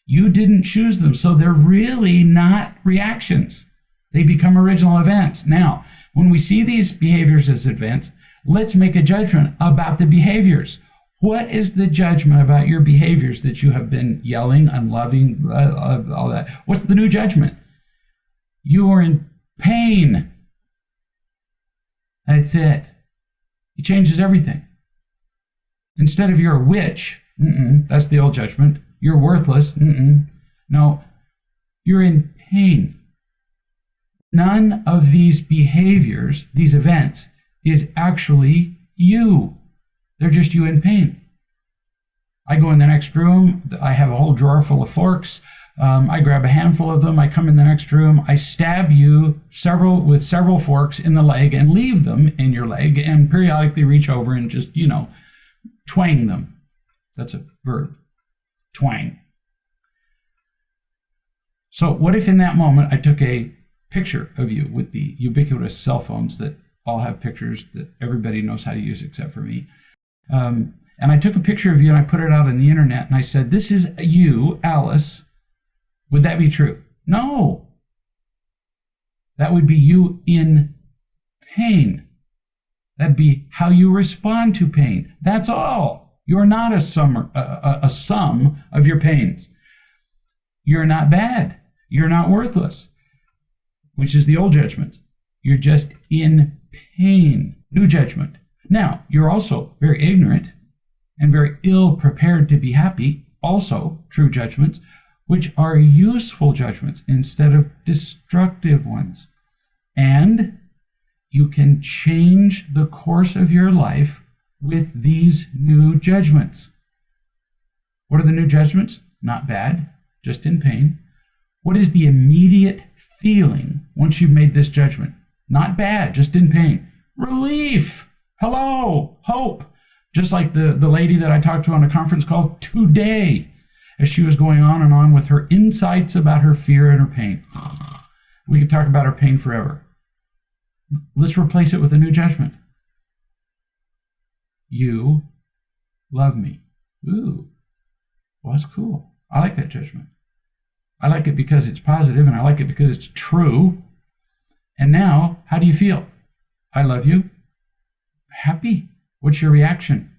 You didn't choose them, so they're really not reactions. They become original events. Now, when we see these behaviors as events, let's make a judgment about the behaviors. What is the judgment about your behaviors that you have been yelling, unloving, all that? What's the new judgment? You are in pain. That's it. It changes everything. Instead of you're a witch, that's the old judgment. You're worthless. No, you're in pain. None of these behaviors, these events, is actually you. They're just you in pain. I go in the next room. I have a whole drawer full of forks. I grab a handful of them. I come in the next room. I stab you with several forks in the leg and leave them in your leg and periodically reach over and just, twang them. That's a verb. Twang. So what if in that moment I took a picture of you with the ubiquitous cell phones that all have pictures that everybody knows how to use except for me? And I took a picture of you and I put it out on the internet and I said, this is you, Alice. Would that be true? No. That would be you in pain. That'd be how you respond to pain. That's all. You're not a sum of your pains. You're not bad. You're not worthless, which is the old judgment. You're just in pain. New judgment. Now, you're also very ignorant and very ill prepared to be happy, also true judgments, which are useful judgments instead of destructive ones. And you can change the course of your life with these new judgments. What are the new judgments? Not bad, just in pain. What is the immediate feeling once you've made this judgment? Not bad, just in pain. Relief. Hello, hope. Just like the lady that I talked to on a conference call today, as she was going on and on with her insights about her fear and her pain. We could talk about her pain forever. Let's replace it with a new judgment. You love me. Ooh, well, that's cool. I like that judgment. I like it because it's positive, and I like it because it's true. And now, how do you feel? I love you. Happy. What's your reaction?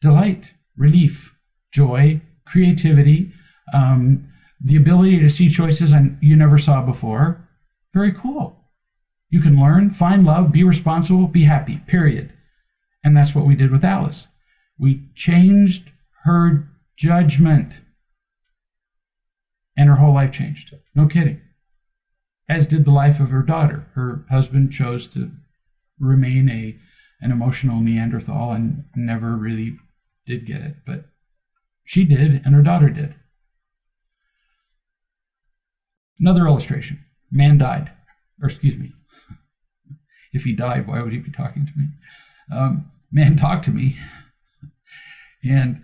Delight, relief, joy, creativity, the ability to see choices you never saw before. Very cool. You can learn, find love, be responsible, be happy, period. And that's what we did with Alice. We changed her judgment, and her whole life changed. No kidding. As did the life of her daughter. Her husband chose to remain an emotional Neanderthal and never really did get it, but she did, and her daughter did. Another illustration. Man died. Or excuse me. If he died, why would he be talking to me? Man talked to me, and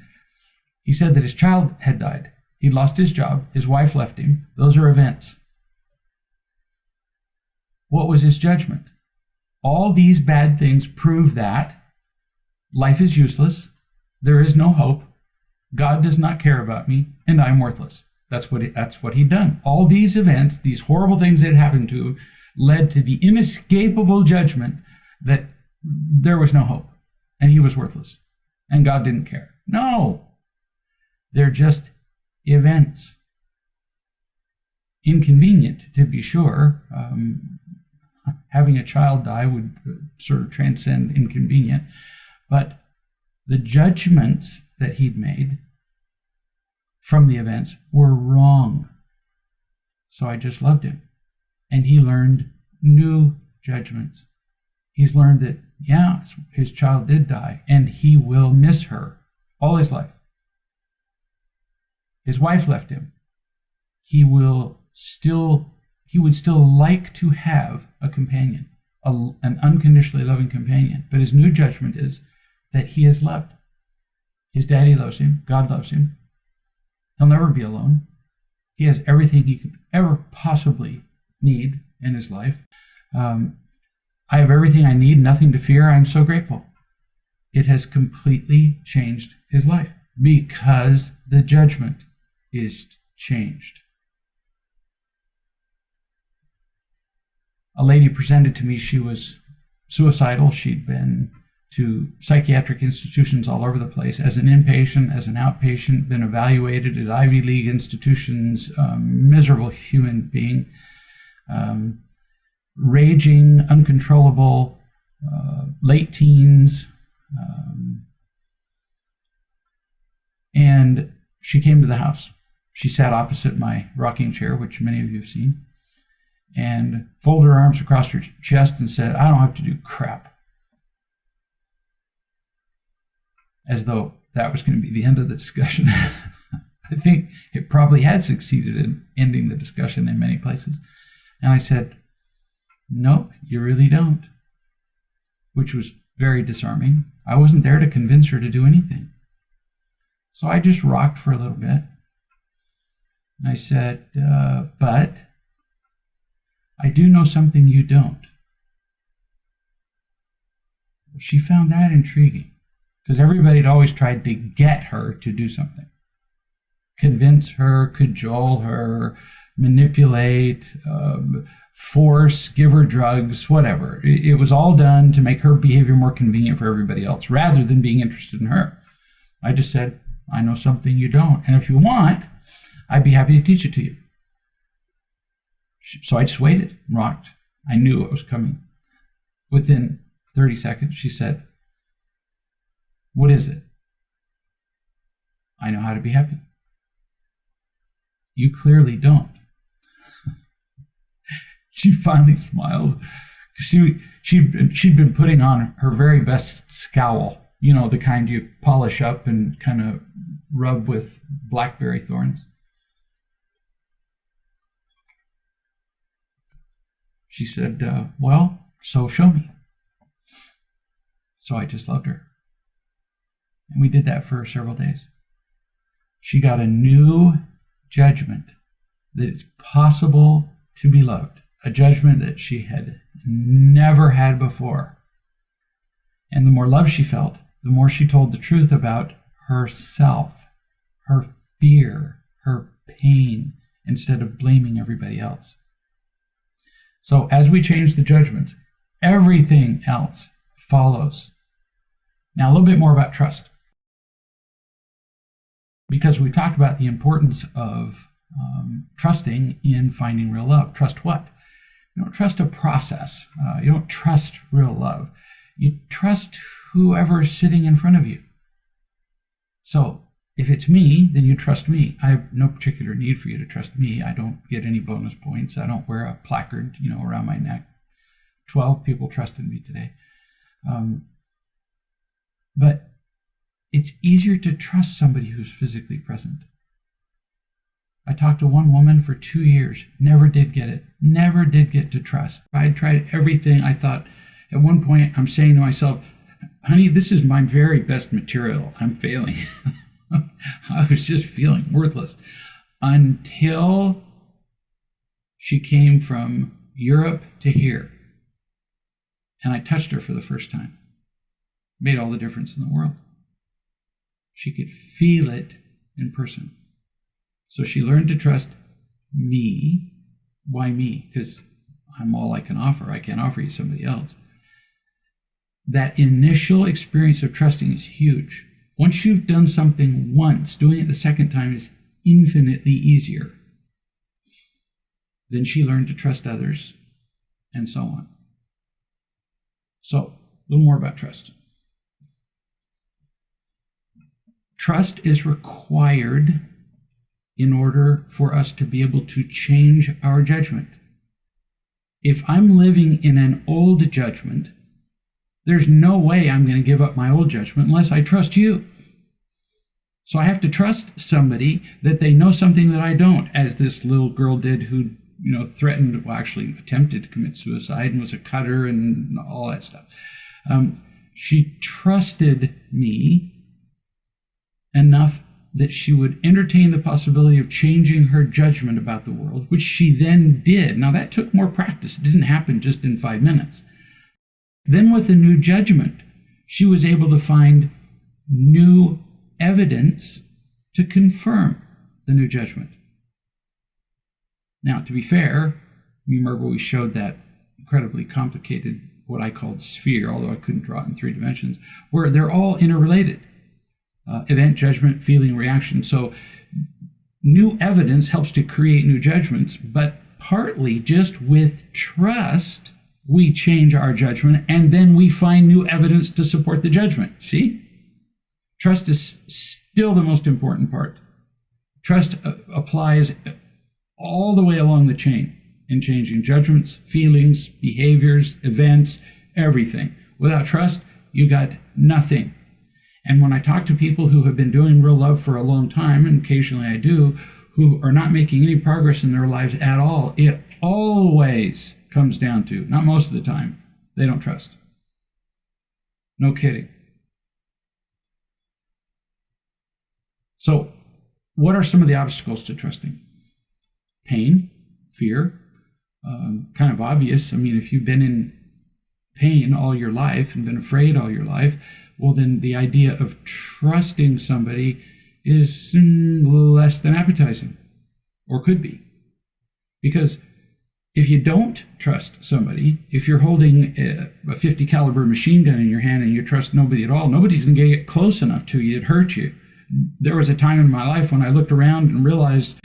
he said that his child had died. He'd lost his job. His wife left him. Those are events. What was his judgment? All these bad things prove that life is useless, there is no hope, God does not care about me, and I'm worthless. That's what he'd done. All these events, these horrible things that had happened to him, led to the inescapable judgment that there was no hope, and he was worthless, and God didn't care. No, they're just events. Inconvenient, to be sure. Having a child die would sort of transcend inconvenient, but the judgments that he'd made from the events were wrong. So I just loved him. And he learned new judgments. He's learned that, yeah, his child did die, and he will miss her all his life. His wife left him. He would still like to have a companion, an unconditionally loving companion. But his new judgment is that he is loved. His daddy loves him. God loves him. He'll never be alone. He has everything he could ever possibly need in his life. I have everything I need, nothing to fear. I'm so grateful. It has completely changed his life because the judgment is changed. A lady presented to me, she was suicidal. She'd been to psychiatric institutions all over the place as an inpatient, as an outpatient, been evaluated at Ivy League institutions, miserable human being, raging, uncontrollable, late teens. And she came to the house. She sat opposite my rocking chair, which many of you have seen, and folded her arms across her chest and said, "I don't have to do crap." As though that was going to be the end of the discussion. I think it probably had succeeded in ending the discussion in many places. And I said, "Nope, you really don't," which was very disarming. I wasn't there to convince her to do anything. So I just rocked for a little bit. And I said, but I do know something you don't. She found that intriguing because everybody had always tried to get her to do something. Convince her, cajole her, manipulate, force, give her drugs, whatever. It was all done to make her behavior more convenient for everybody else rather than being interested in her. I just said, I know something you don't. And if you want, I'd be happy to teach it to you. So I just waited and rocked. I knew it was coming. Within 30 seconds, she said, "What is it?" "I know how to be happy." "You clearly don't." She finally smiled. She'd been putting on her very best scowl, you know, the kind you polish up and kind of rub with blackberry thorns. She said, "Well, so show me." So I just loved her. And we did that for several days. She got a new judgment that it's possible to be loved, a judgment that she had never had before. And the more love she felt, the more she told the truth about herself, her fear, her pain, instead of blaming everybody else. So as we change the judgments, everything else follows. Now, a little bit more about trust. Because we talked about the importance of trusting in finding real love. Trust what? You don't trust a process. You don't trust real love. You trust whoever's sitting in front of you. So if it's me, then you trust me. I have no particular need for you to trust me. I don't get any bonus points. I don't wear a placard, around my neck. 12 people trusted me today. But it's easier to trust somebody who's physically present. I talked to one woman for 2 years, never did get it, never did get to trust. I tried everything. I thought at one point, I'm saying to myself, honey, this is my very best material. I'm failing. I was just feeling worthless until she came from Europe to here. And I touched her for the first time. Made all the difference in the world. She could feel it in person. So she learned to trust me. Why me? Because I'm all I can offer. I can't offer you somebody else. That initial experience of trusting is huge. Once you've done something once, doing it the second time is infinitely easier. Then she learned to trust others, and so on. So, a little more about trust. Trust is required in order for us to be able to change our judgment. If I'm living in an old judgment, there's no way I'm going to give up my old judgment unless I trust you. So I have to trust somebody that they know something that I don't, as this little girl did who, threatened, actually attempted to commit suicide and was a cutter and all that stuff. She trusted me enough that she would entertain the possibility of changing her judgment about the world, which she then did. Now, that took more practice. It didn't happen just in 5 minutes. Then with the new judgment, she was able to find new evidence to confirm the new judgment. Now, to be fair, you remember we showed that incredibly complicated, what I called sphere, although I couldn't draw it in 3 dimensions, where they're all interrelated. Event, judgment, feeling, reaction. So new evidence helps to create new judgments, but partly just with trust, we change our judgment, and then we find new evidence to support the judgment. See? Trust is still the most important part. Trust applies all the way along the chain in changing judgments, feelings, behaviors, events, everything. Without trust, you got nothing. And when I talk to people who have been doing real love for a long time, and occasionally I do, who are not making any progress in their lives at all, it always comes down to, not most of the time, they don't trust. No kidding. So, what are some of the obstacles to trusting? Pain, fear, kind of obvious. I mean, if you've been in pain all your life and been afraid all your life, well, then the idea of trusting somebody is less than appetizing, or could be. Because if you don't trust somebody, if you're holding a 50 caliber machine gun in your hand and you trust nobody at all, nobody's going to get close enough to you, it'd hurt you. There was a time in my life when I looked around and realized,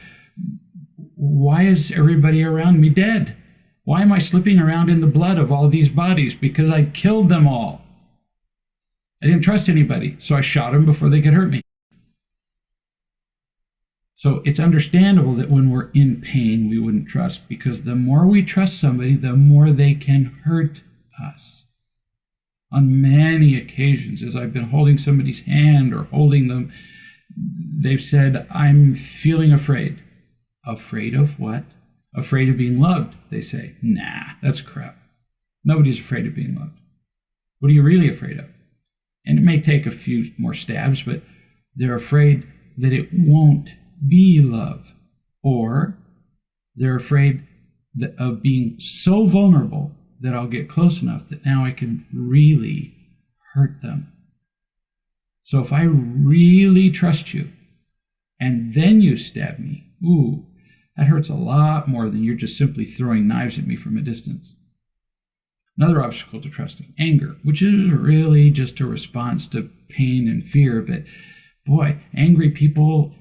why is everybody around me dead? Why am I slipping around in the blood of all these bodies? Because I killed them all. I didn't trust anybody, so I shot them before they could hurt me. So it's understandable that when we're in pain, we wouldn't trust, because the more we trust somebody, the more they can hurt us. On many occasions, as I've been holding somebody's hand or holding them, they've said, I'm feeling afraid. Afraid of what? Afraid of being loved, they say. Nah, that's crap. Nobody's afraid of being loved. What are you really afraid of? And it may take a few more stabs, but they're afraid that it won't be love. Or they're afraid of being so vulnerable that I'll get close enough that now I can really hurt them. So if I really trust you and then you stab me, ooh, that hurts a lot more than you're just simply throwing knives at me from a distance. Another obstacle to trusting, anger, which is really just a response to pain and fear. But boy, angry people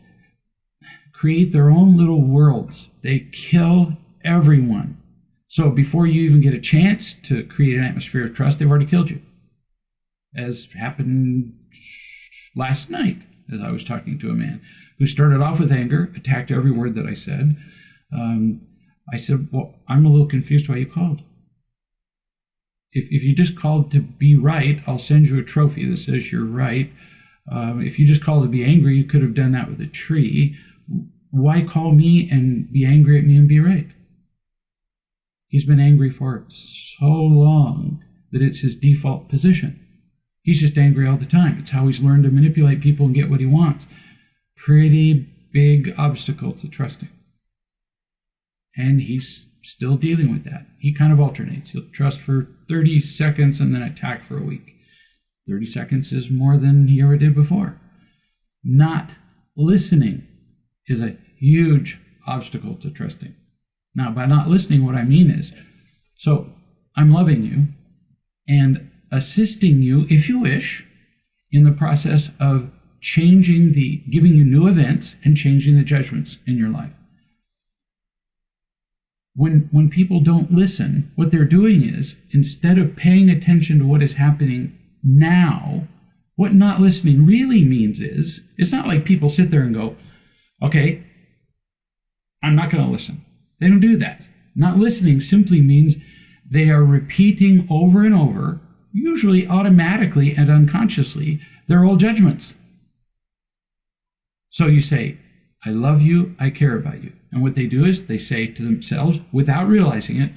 create their own little worlds. They kill everyone. So before you even get a chance to create an atmosphere of trust, they've already killed you. As happened last night, as I was talking to a man who started off with anger, attacked every word that I said. I said, well, I'm a little confused why you called. If you just called to be right, I'll send you a trophy that says you're right. If you just called to be angry, you could have done that with a tree. Why call me and be angry at me and be right? He's been angry for so long that it's his default position. He's just angry all the time. It's how he's learned to manipulate people and get what he wants. Pretty big obstacle to trusting. And he's still dealing with that. He kind of alternates. He'll trust for 30 seconds and then attack for a week. 30 seconds is more than he ever did before. Not listening is a huge obstacle to trusting. Now, by not listening, what I mean is, so I'm loving you and assisting you, if you wish, in the process of giving you new events and changing the judgments in your life. When people don't listen, what they're doing is, instead of paying attention to what is happening now, what not listening really means is, it's not like people sit there and go, okay, I'm not going to listen. They don't do that. Not listening simply means they are repeating over and over, usually automatically and unconsciously, their old judgments. So you say, I love you, I care about you. And what they do is they say to themselves, without realizing it,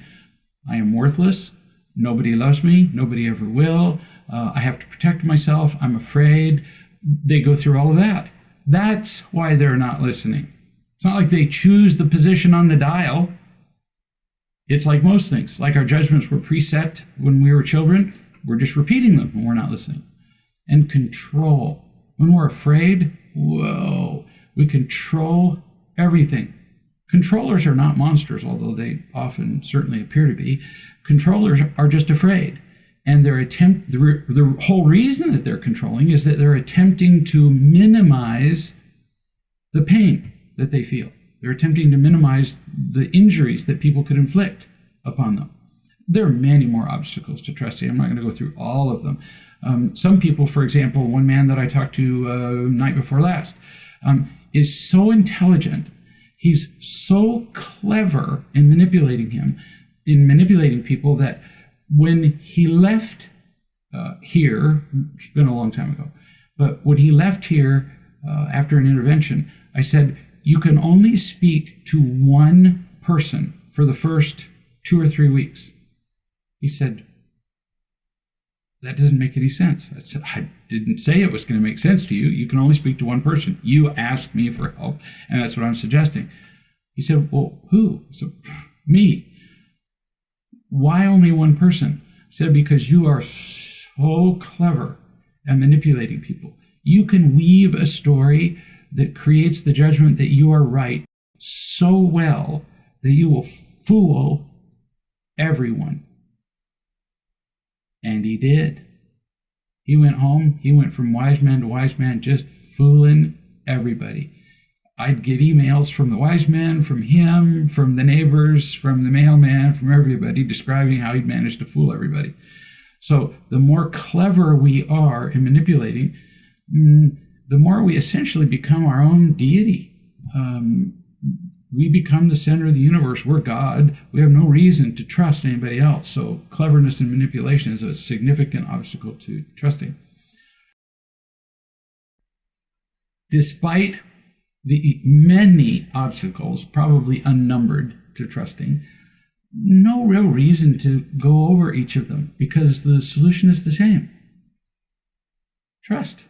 I am worthless, nobody loves me, nobody ever will, I have to protect myself, I'm afraid. They go through all of that. That's why they're not listening. It's not like they choose the position on the dial. It's like most things, like our judgments were preset when we were children, we're just repeating them when we're not listening. And control. When we're afraid, whoa, we control everything. Controllers are not monsters, although they often certainly appear to be. Controllers are just afraid. And the whole reason that they're controlling is that they're attempting to minimize the pain that they feel. They're attempting to minimize the injuries that people could inflict upon them. There are many more obstacles to trusting. I'm not going to go through all of them. Some people, for example, one man that I talked to night before last, is so intelligent. He's so clever in manipulating people that when he left here, it's been a long time ago, but when he left here after an intervention, I said, you can only speak to one person for the first 2 or 3 weeks. He said, that doesn't make any sense. I said, I didn't say it was going to make sense to you. You can only speak to one person. You asked me for help, and that's what I'm suggesting. He said, well, who? I said, me. Why only one person? I said, because you are so clever at manipulating people. You can weave a story that creates the judgment that you are right so well that you will fool everyone. And he did. He went home. He went from wise man to wise man, just fooling everybody. I'd get emails from the wise men, from him, from the neighbors, from the mailman, from everybody describing how he'd managed to fool everybody. So the more clever we are in manipulating, the more we essentially become our own deity. We become the center of the universe. We're God. We have no reason to trust anybody else. So cleverness and manipulation is a significant obstacle to trusting. Despite the many obstacles, probably unnumbered, to trusting, no real reason to go over each of them because the solution is the same. Trust.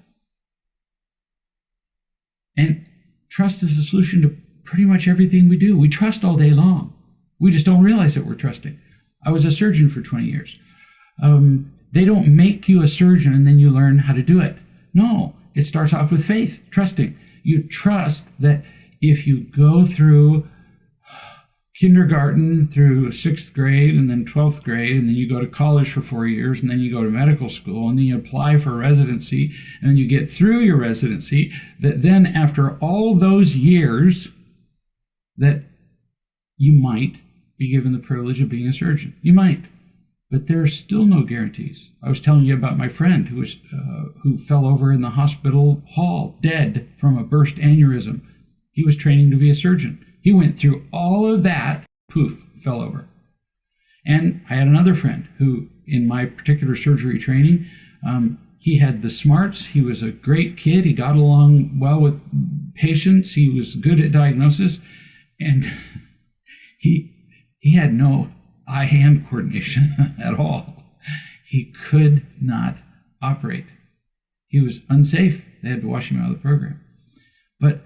And trust is the solution to pretty much everything we do. We trust all day long. We just don't realize that we're trusting. I was a surgeon for 20 years. They don't make you a surgeon and then you learn how to do it. No, it starts off with faith, trusting. You trust that if you go through kindergarten through 6th grade and then 12th grade, and then you go to college for 4 years, and then you go to medical school, and then you apply for residency, and then you get through your residency, that then after all those years that you might be given the privilege of being a surgeon. You might, but there are still no guarantees. I was telling you about my friend who fell over in the hospital hall, dead from a burst aneurysm. He was training to be a surgeon. He went through all of that, poof, fell over. And I had another friend who, in my particular surgery training, he had the smarts. He was a great kid. He got along well with patients. He was good at diagnosis. And he had no eye-hand coordination at all. He could not operate. He was unsafe. They had to wash him out of the program. But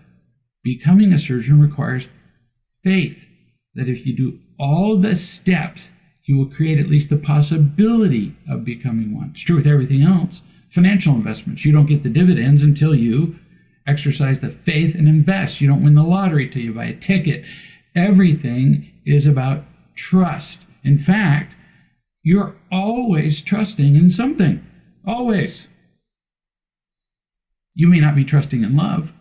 becoming a surgeon requires faith that if you do all the steps, you will create at least the possibility of becoming one. It's true with everything else. Financial investments, you don't get the dividends until you exercise the faith and invest. You don't win the lottery till you buy a ticket. Everything is about trust. In fact, you're always trusting in something. Always. You may not be trusting in love,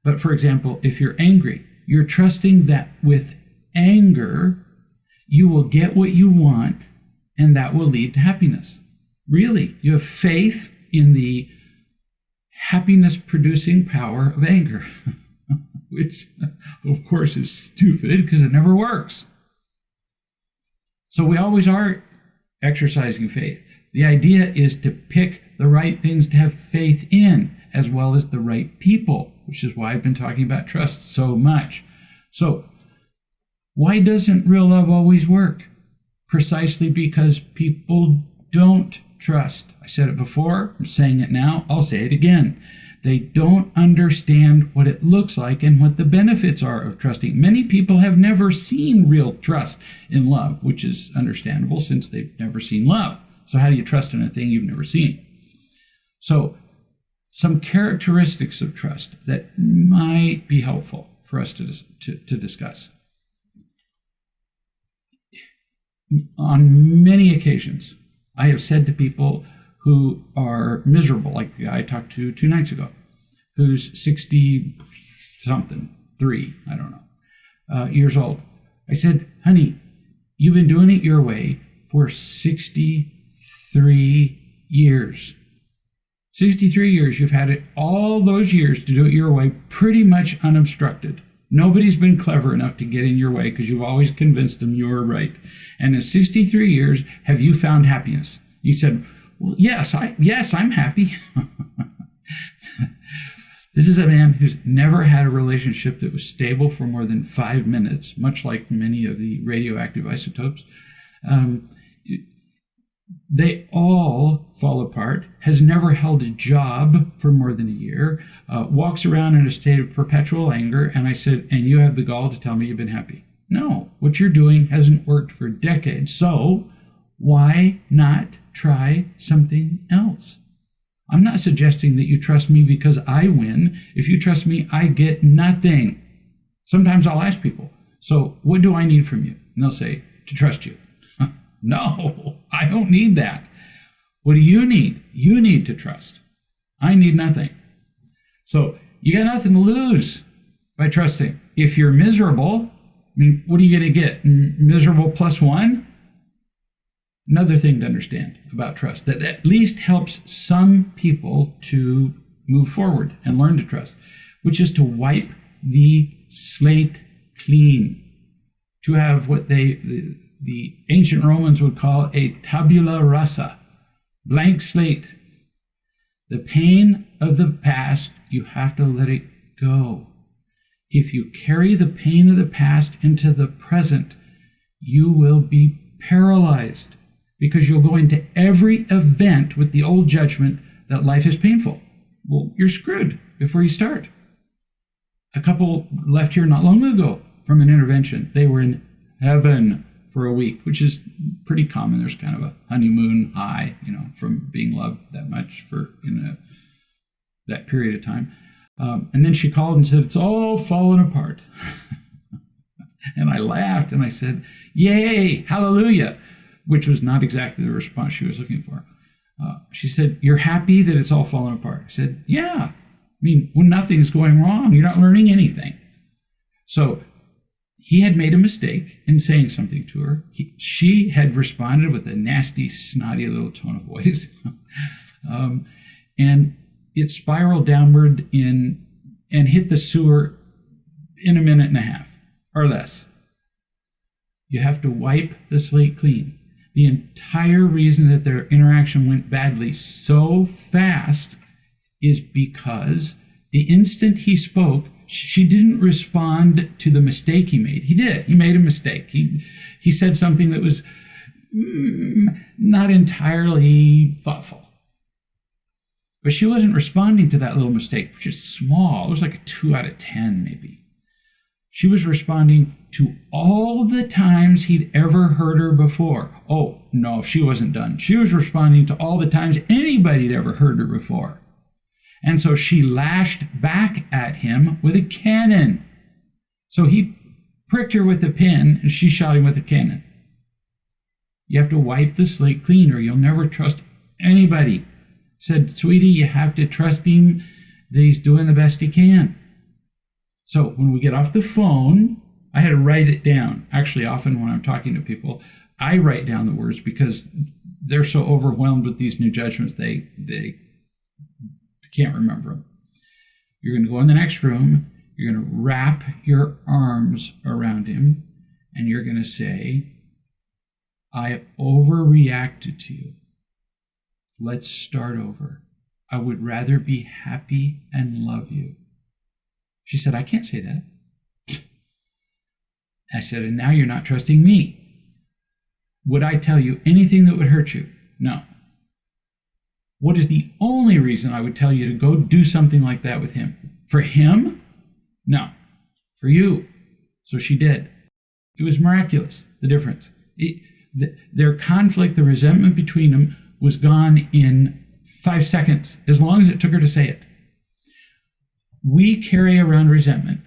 but for example, if you're angry, you're trusting that with anger, you will get what you want, and that will lead to happiness. Really, you have faith in the happiness-producing power of anger, which, of course, is stupid because it never works. So we always are exercising faith. The idea is to pick the right things to have faith in, as well as the right people, which is why I've been talking about trust so much. So why doesn't real love always work? Precisely because people don't trust. I said it before, I'm saying it now, I'll say it again. They don't understand what it looks like and what the benefits are of trusting. Many people have never seen real trust in love, which is understandable since they've never seen love. So how do you trust in a thing you've never seen? So some characteristics of trust that might be helpful for us to discuss. On many occasions, I have said to people who are miserable, like the guy I talked to 2 nights ago, who's 60-something, 3, I don't know, years old. I said, honey, you've been doing it your way for 63 years. 63 years, you've had it all those years to do it your way, pretty much unobstructed. Nobody's been clever enough to get in your way because you've always convinced them you're right. And in 63 years, have you found happiness? He said, well, yes, I'm happy. This is a man who's never had a relationship that was stable for more than 5 minutes, much like many of the radioactive isotopes. They all fall apart, has never held a job for more than a year, walks around in a state of perpetual anger. And I said, and you have the gall to tell me you've been happy? No, what you're doing hasn't worked for decades. So why not try something else? I'm not suggesting that you trust me because I win. If you trust me, I get nothing. Sometimes I'll ask people, so what do I need from you? And they'll say, to trust you. No, I don't need that. What do you need? You need to trust. I need nothing. So you got nothing to lose by trusting. If you're miserable, I mean, what are you going to get? Miserable plus 1? Another thing to understand about trust that at least helps some people to move forward and learn to trust, which is to wipe the slate clean, to have what the ancient Romans would call a tabula rasa, blank slate. The pain of the past, you have to let it go. If you carry the pain of the past into the present, you will be paralyzed because you'll go into every event with the old judgment that life is painful. Well, you're screwed before you start. A couple left here not long ago from an intervention. They were in heaven for a week, which is pretty common. There's kind of a honeymoon high, from being loved that much that period of time. And then she called and said, it's all fallen apart. And I laughed and I said, yay, hallelujah, which was not exactly the response she was looking for. She said, you're happy that it's all fallen apart? I said, yeah. I mean, when nothing's going wrong, you're not learning anything. So he had made a mistake in saying something to her. She had responded with a nasty, snotty little tone of voice. And it spiraled downward and hit the sewer in a minute and a half or less. You have to wipe the slate clean. The entire reason that their interaction went badly so fast is because the instant he spoke, she didn't respond to the mistake he made. He did. He made a mistake. He said something that was not entirely thoughtful. But she wasn't responding to that little mistake, which is small. It was like a 2 out of 10, maybe. She was responding to all the times he'd ever heard her before. Oh, no, she wasn't done. She was responding to all the times anybody'd ever heard her before. And so she lashed back at him with a cannon. So he pricked her with the pin, and she shot him with a cannon. You have to wipe the slate clean, or you'll never trust anybody. Said, sweetie, you have to trust him that he's doing the best he can. So when we get off the phone, I had to write it down. Actually, often when I'm talking to people, I write down the words because they're so overwhelmed with these new judgments, they can't remember them. You're going to go in the next room, you're going to wrap your arms around him, and you're going to say, I overreacted to you. Let's start over. I would rather be happy and love you. She said, I can't say that. I said, and now you're not trusting me. Would I tell you anything that would hurt you? No. What is the only reason I would tell you to go do something like that with him? For him? No. For you. So she did. It was miraculous, the difference. Their conflict, the resentment between them was gone in 5 seconds, as long as it took her to say it. We carry around resentment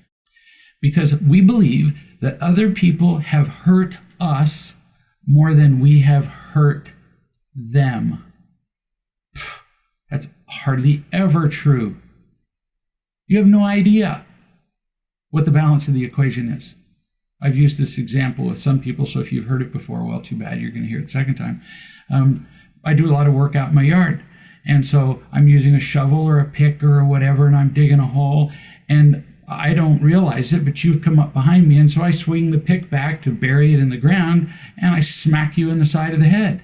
because we believe that other people have hurt us more than we have hurt them. That's hardly ever true. You have no idea what the balance of the equation is. I've used this example with some people, so if you've heard it before, well, too bad, you're going to hear it the second time. I do a lot of work out in my yard. And so I'm using a shovel or a pick or whatever, and I'm digging a hole, and I don't realize it, but you've come up behind me, and so I swing the pick back to bury it in the ground, and I smack you in the side of the head.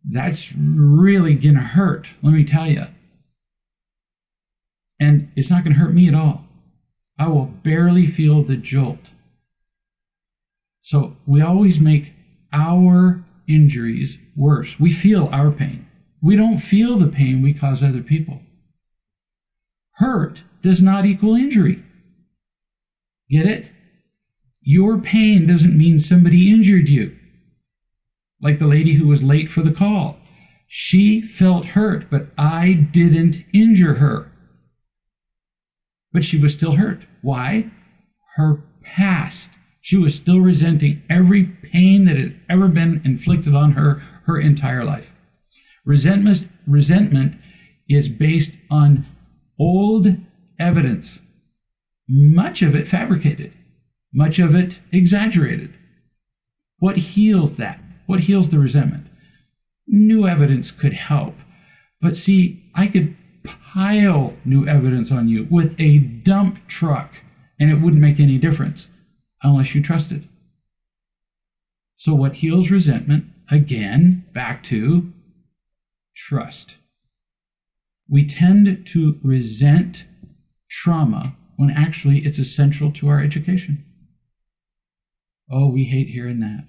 That's really going to hurt, let me tell you. And it's not going to hurt me at all. I will barely feel the jolt. So we always make our injuries worse. We feel our pain. We don't feel the pain we cause other people. Hurt does not equal injury. Get it? Your pain doesn't mean somebody injured you. Like the lady who was late for the call. She felt hurt, but I didn't injure her. But she was still hurt. Why? Her past. She was still resenting every pain that had ever been inflicted on her entire life. Resentment is based on old evidence, much of it fabricated, much of it exaggerated. What heals that? What heals the resentment? New evidence could help. But see, I could pile new evidence on you with a dump truck, and it wouldn't make any difference unless you trusted. So what heals resentment? Again, back to trust. We tend to resent trauma when actually it's essential to our education. Oh, we hate hearing that.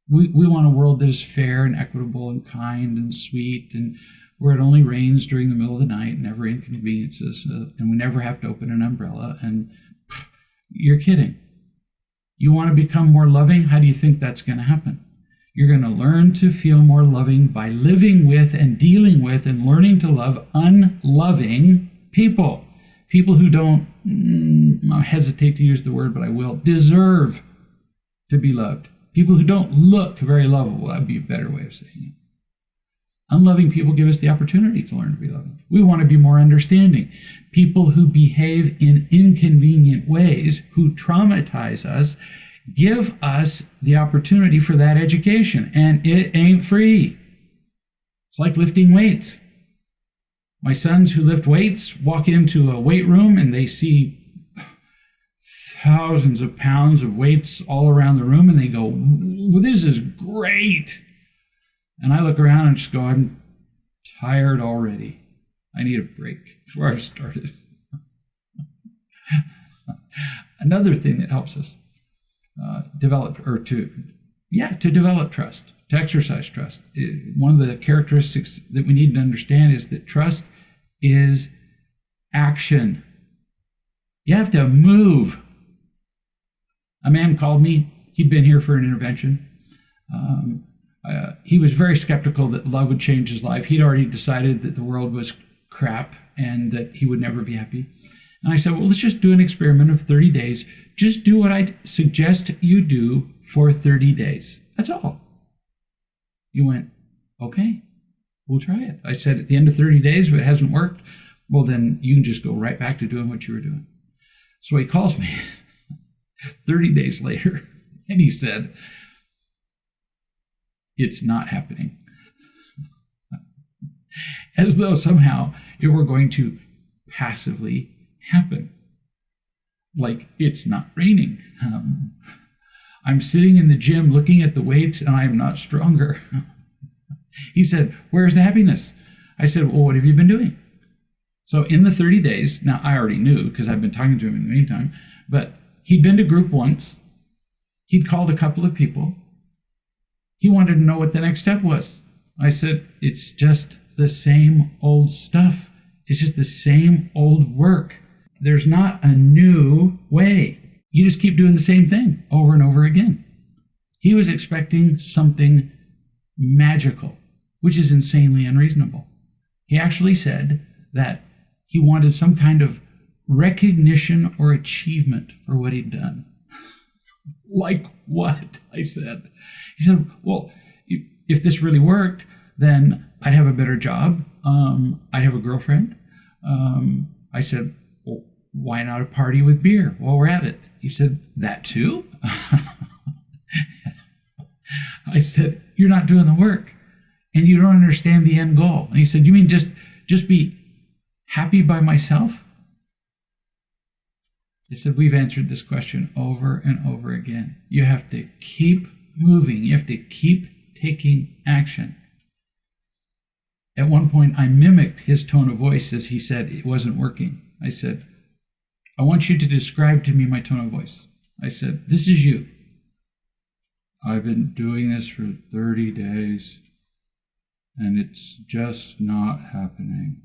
We want a world that is fair and equitable and kind and sweet, and where it only rains during the middle of the night and never inconveniences, and we never have to open an umbrella. And you're kidding. You want to become more loving? How do you think that's going to happen? You're going to learn to feel more loving by living with and dealing with and learning to love unloving people. People who don't, I hesitate to use the word, but I will, deserve to be loved. People who don't look very lovable. That would be a better way of saying it. Unloving people give us the opportunity to learn to be loving. We want to be more understanding. People who behave in inconvenient ways, who traumatize us, give us the opportunity for that education. And it ain't free. It's like lifting weights. My sons who lift weights walk into a weight room and they see thousands of pounds of weights all around the room and they go, this is great. And I look around and just go, I'm tired already. I need a break before I've started. Another thing that helps us develop trust, to exercise trust. One of the characteristics that we need to understand is that trust is action. You have to move. A man called me. He'd been here for an intervention. He was very skeptical that love would change his life. He'd already decided that the world was crap and that he would never be happy. And I said, well, let's just do an experiment of 30 days. Just do what I suggest you do for 30 days. That's all. He went, okay, we'll try it. I said, at the end of 30 days, if it hasn't worked, well, then you can just go right back to doing what you were doing. So he calls me 30 days later, and he said, it's not happening. As though somehow it were going to passively happen. Like it's not raining. I'm sitting in the gym looking at the weights and I am not stronger. He said, where's the happiness? I said, well, what have you been doing? So in the 30 days, now I already knew because I've been talking to him in the meantime, but he'd been to group once. He'd called a couple of people. He wanted to know what the next step was. I said, it's just the same old stuff. It's just the same old work. There's not a new way. You just keep doing the same thing over and over again. He was expecting something magical, which is insanely unreasonable. He actually said that he wanted some kind of recognition or achievement for what he'd done. Like what? I said. He said, well, if this really worked, then I'd have a better job. I'd have a girlfriend. I said, well, why not a party with beer while we're at it? He said, that too? I said, you're not doing the work and you don't understand the end goal. And he said, you mean just be happy by myself? I said, we've answered this question over and over again. You have to keep moving. You have to keep taking action. At one point, I mimicked his tone of voice as he said it wasn't working. I said, I want you to describe to me my tone of voice. I said, this is you. I've been doing this for 30 days, and it's just not happening.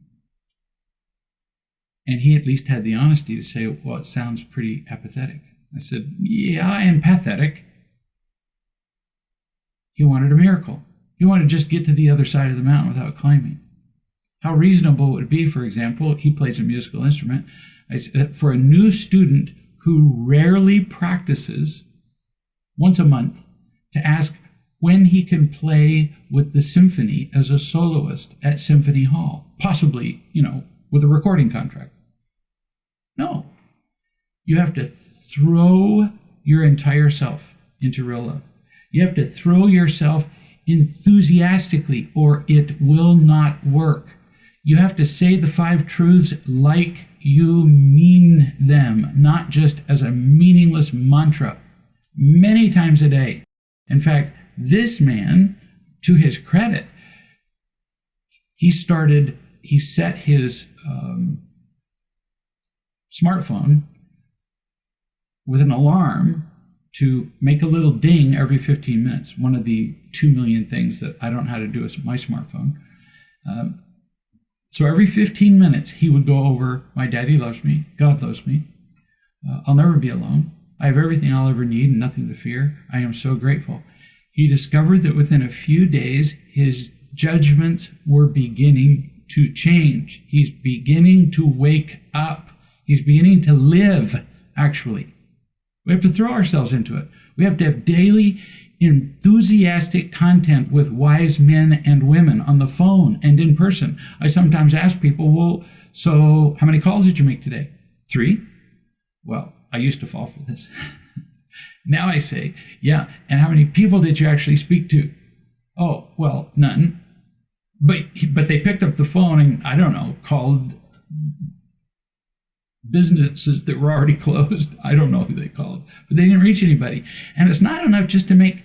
And he at least had the honesty to say, well, it sounds pretty apathetic. I said, yeah, and pathetic. He wanted a miracle. He wanted to just get to the other side of the mountain without climbing. How reasonable would it be, for example, he plays a musical instrument, for a new student who rarely practices once a month to ask when he can play with the symphony as a soloist at Symphony Hall, possibly, with a recording contract. No. You have to throw your entire self into real love. You have to throw yourself enthusiastically or it will not work. You have to say the 5 truths like you mean them, not just as a meaningless mantra, many times a day. In fact, this man, to his credit, he set his smartphone with an alarm to make a little ding every 15 minutes, one of the 2 million things that I don't know how to do with my smartphone. So every 15 minutes, he would go over, my daddy loves me, God loves me, I'll never be alone, I have everything I'll ever need and nothing to fear, I am so grateful. He discovered that within a few days, his judgments were beginning to change. He's beginning to wake up. He's beginning to live, actually. We have to throw ourselves into it. We have to have daily enthusiastic content with wise men and women on the phone and in person. I sometimes ask people, well, so how many calls did you make today? 3? Well, I used to fall for this. Now I say, yeah, and how many people did you actually speak to? Oh, well, none. But they picked up the phone and, I don't know, called businesses that were already closed. I don't know who they called, but they didn't reach anybody. And it's not enough just to make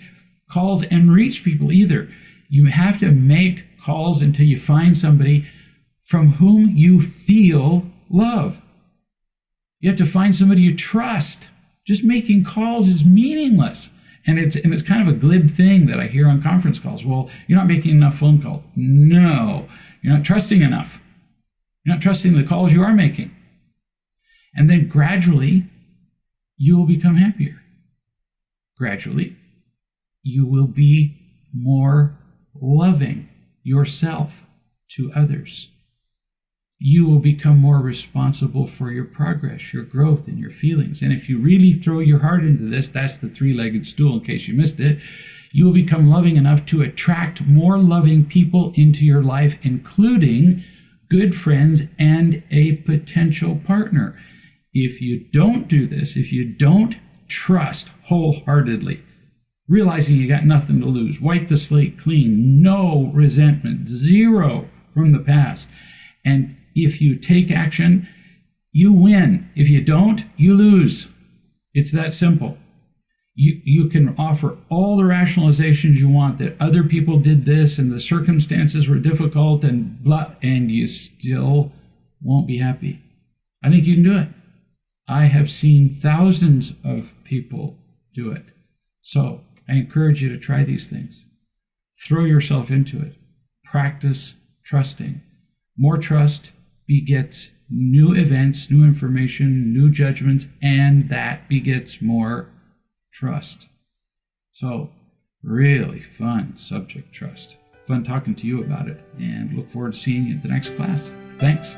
calls and reach people either. You have to make calls until you find somebody from whom you feel love. You have to find somebody you trust. Just making calls is meaningless. And it's kind of a glib thing that I hear on conference calls. Well, you're not making enough phone calls. No, you're not trusting enough. You're not trusting the calls you are making. And then gradually, you will become happier. Gradually, you will be more loving yourself to others. You will become more responsible for your progress, your growth, and your feelings. And if you really throw your heart into this, that's the 3-legged stool in case you missed it, you will become loving enough to attract more loving people into your life, including good friends and a potential partner. If you don't do this, if you don't trust wholeheartedly, realizing you got nothing to lose, wipe the slate clean, no resentment, 0 from the past, and if you take action, you win. If you don't, you lose. It's that simple. You can offer all the rationalizations you want that other people did this and the circumstances were difficult and blah, and you still won't be happy. I think you can do it. I have seen thousands of people do it. So I encourage you to try these things. Throw yourself into it. Practice trusting. More trust begets new events, new information, new judgments, and that begets more trust. So, really fun subject, trust. Fun talking to you about it, and look forward to seeing you at the next class. Thanks.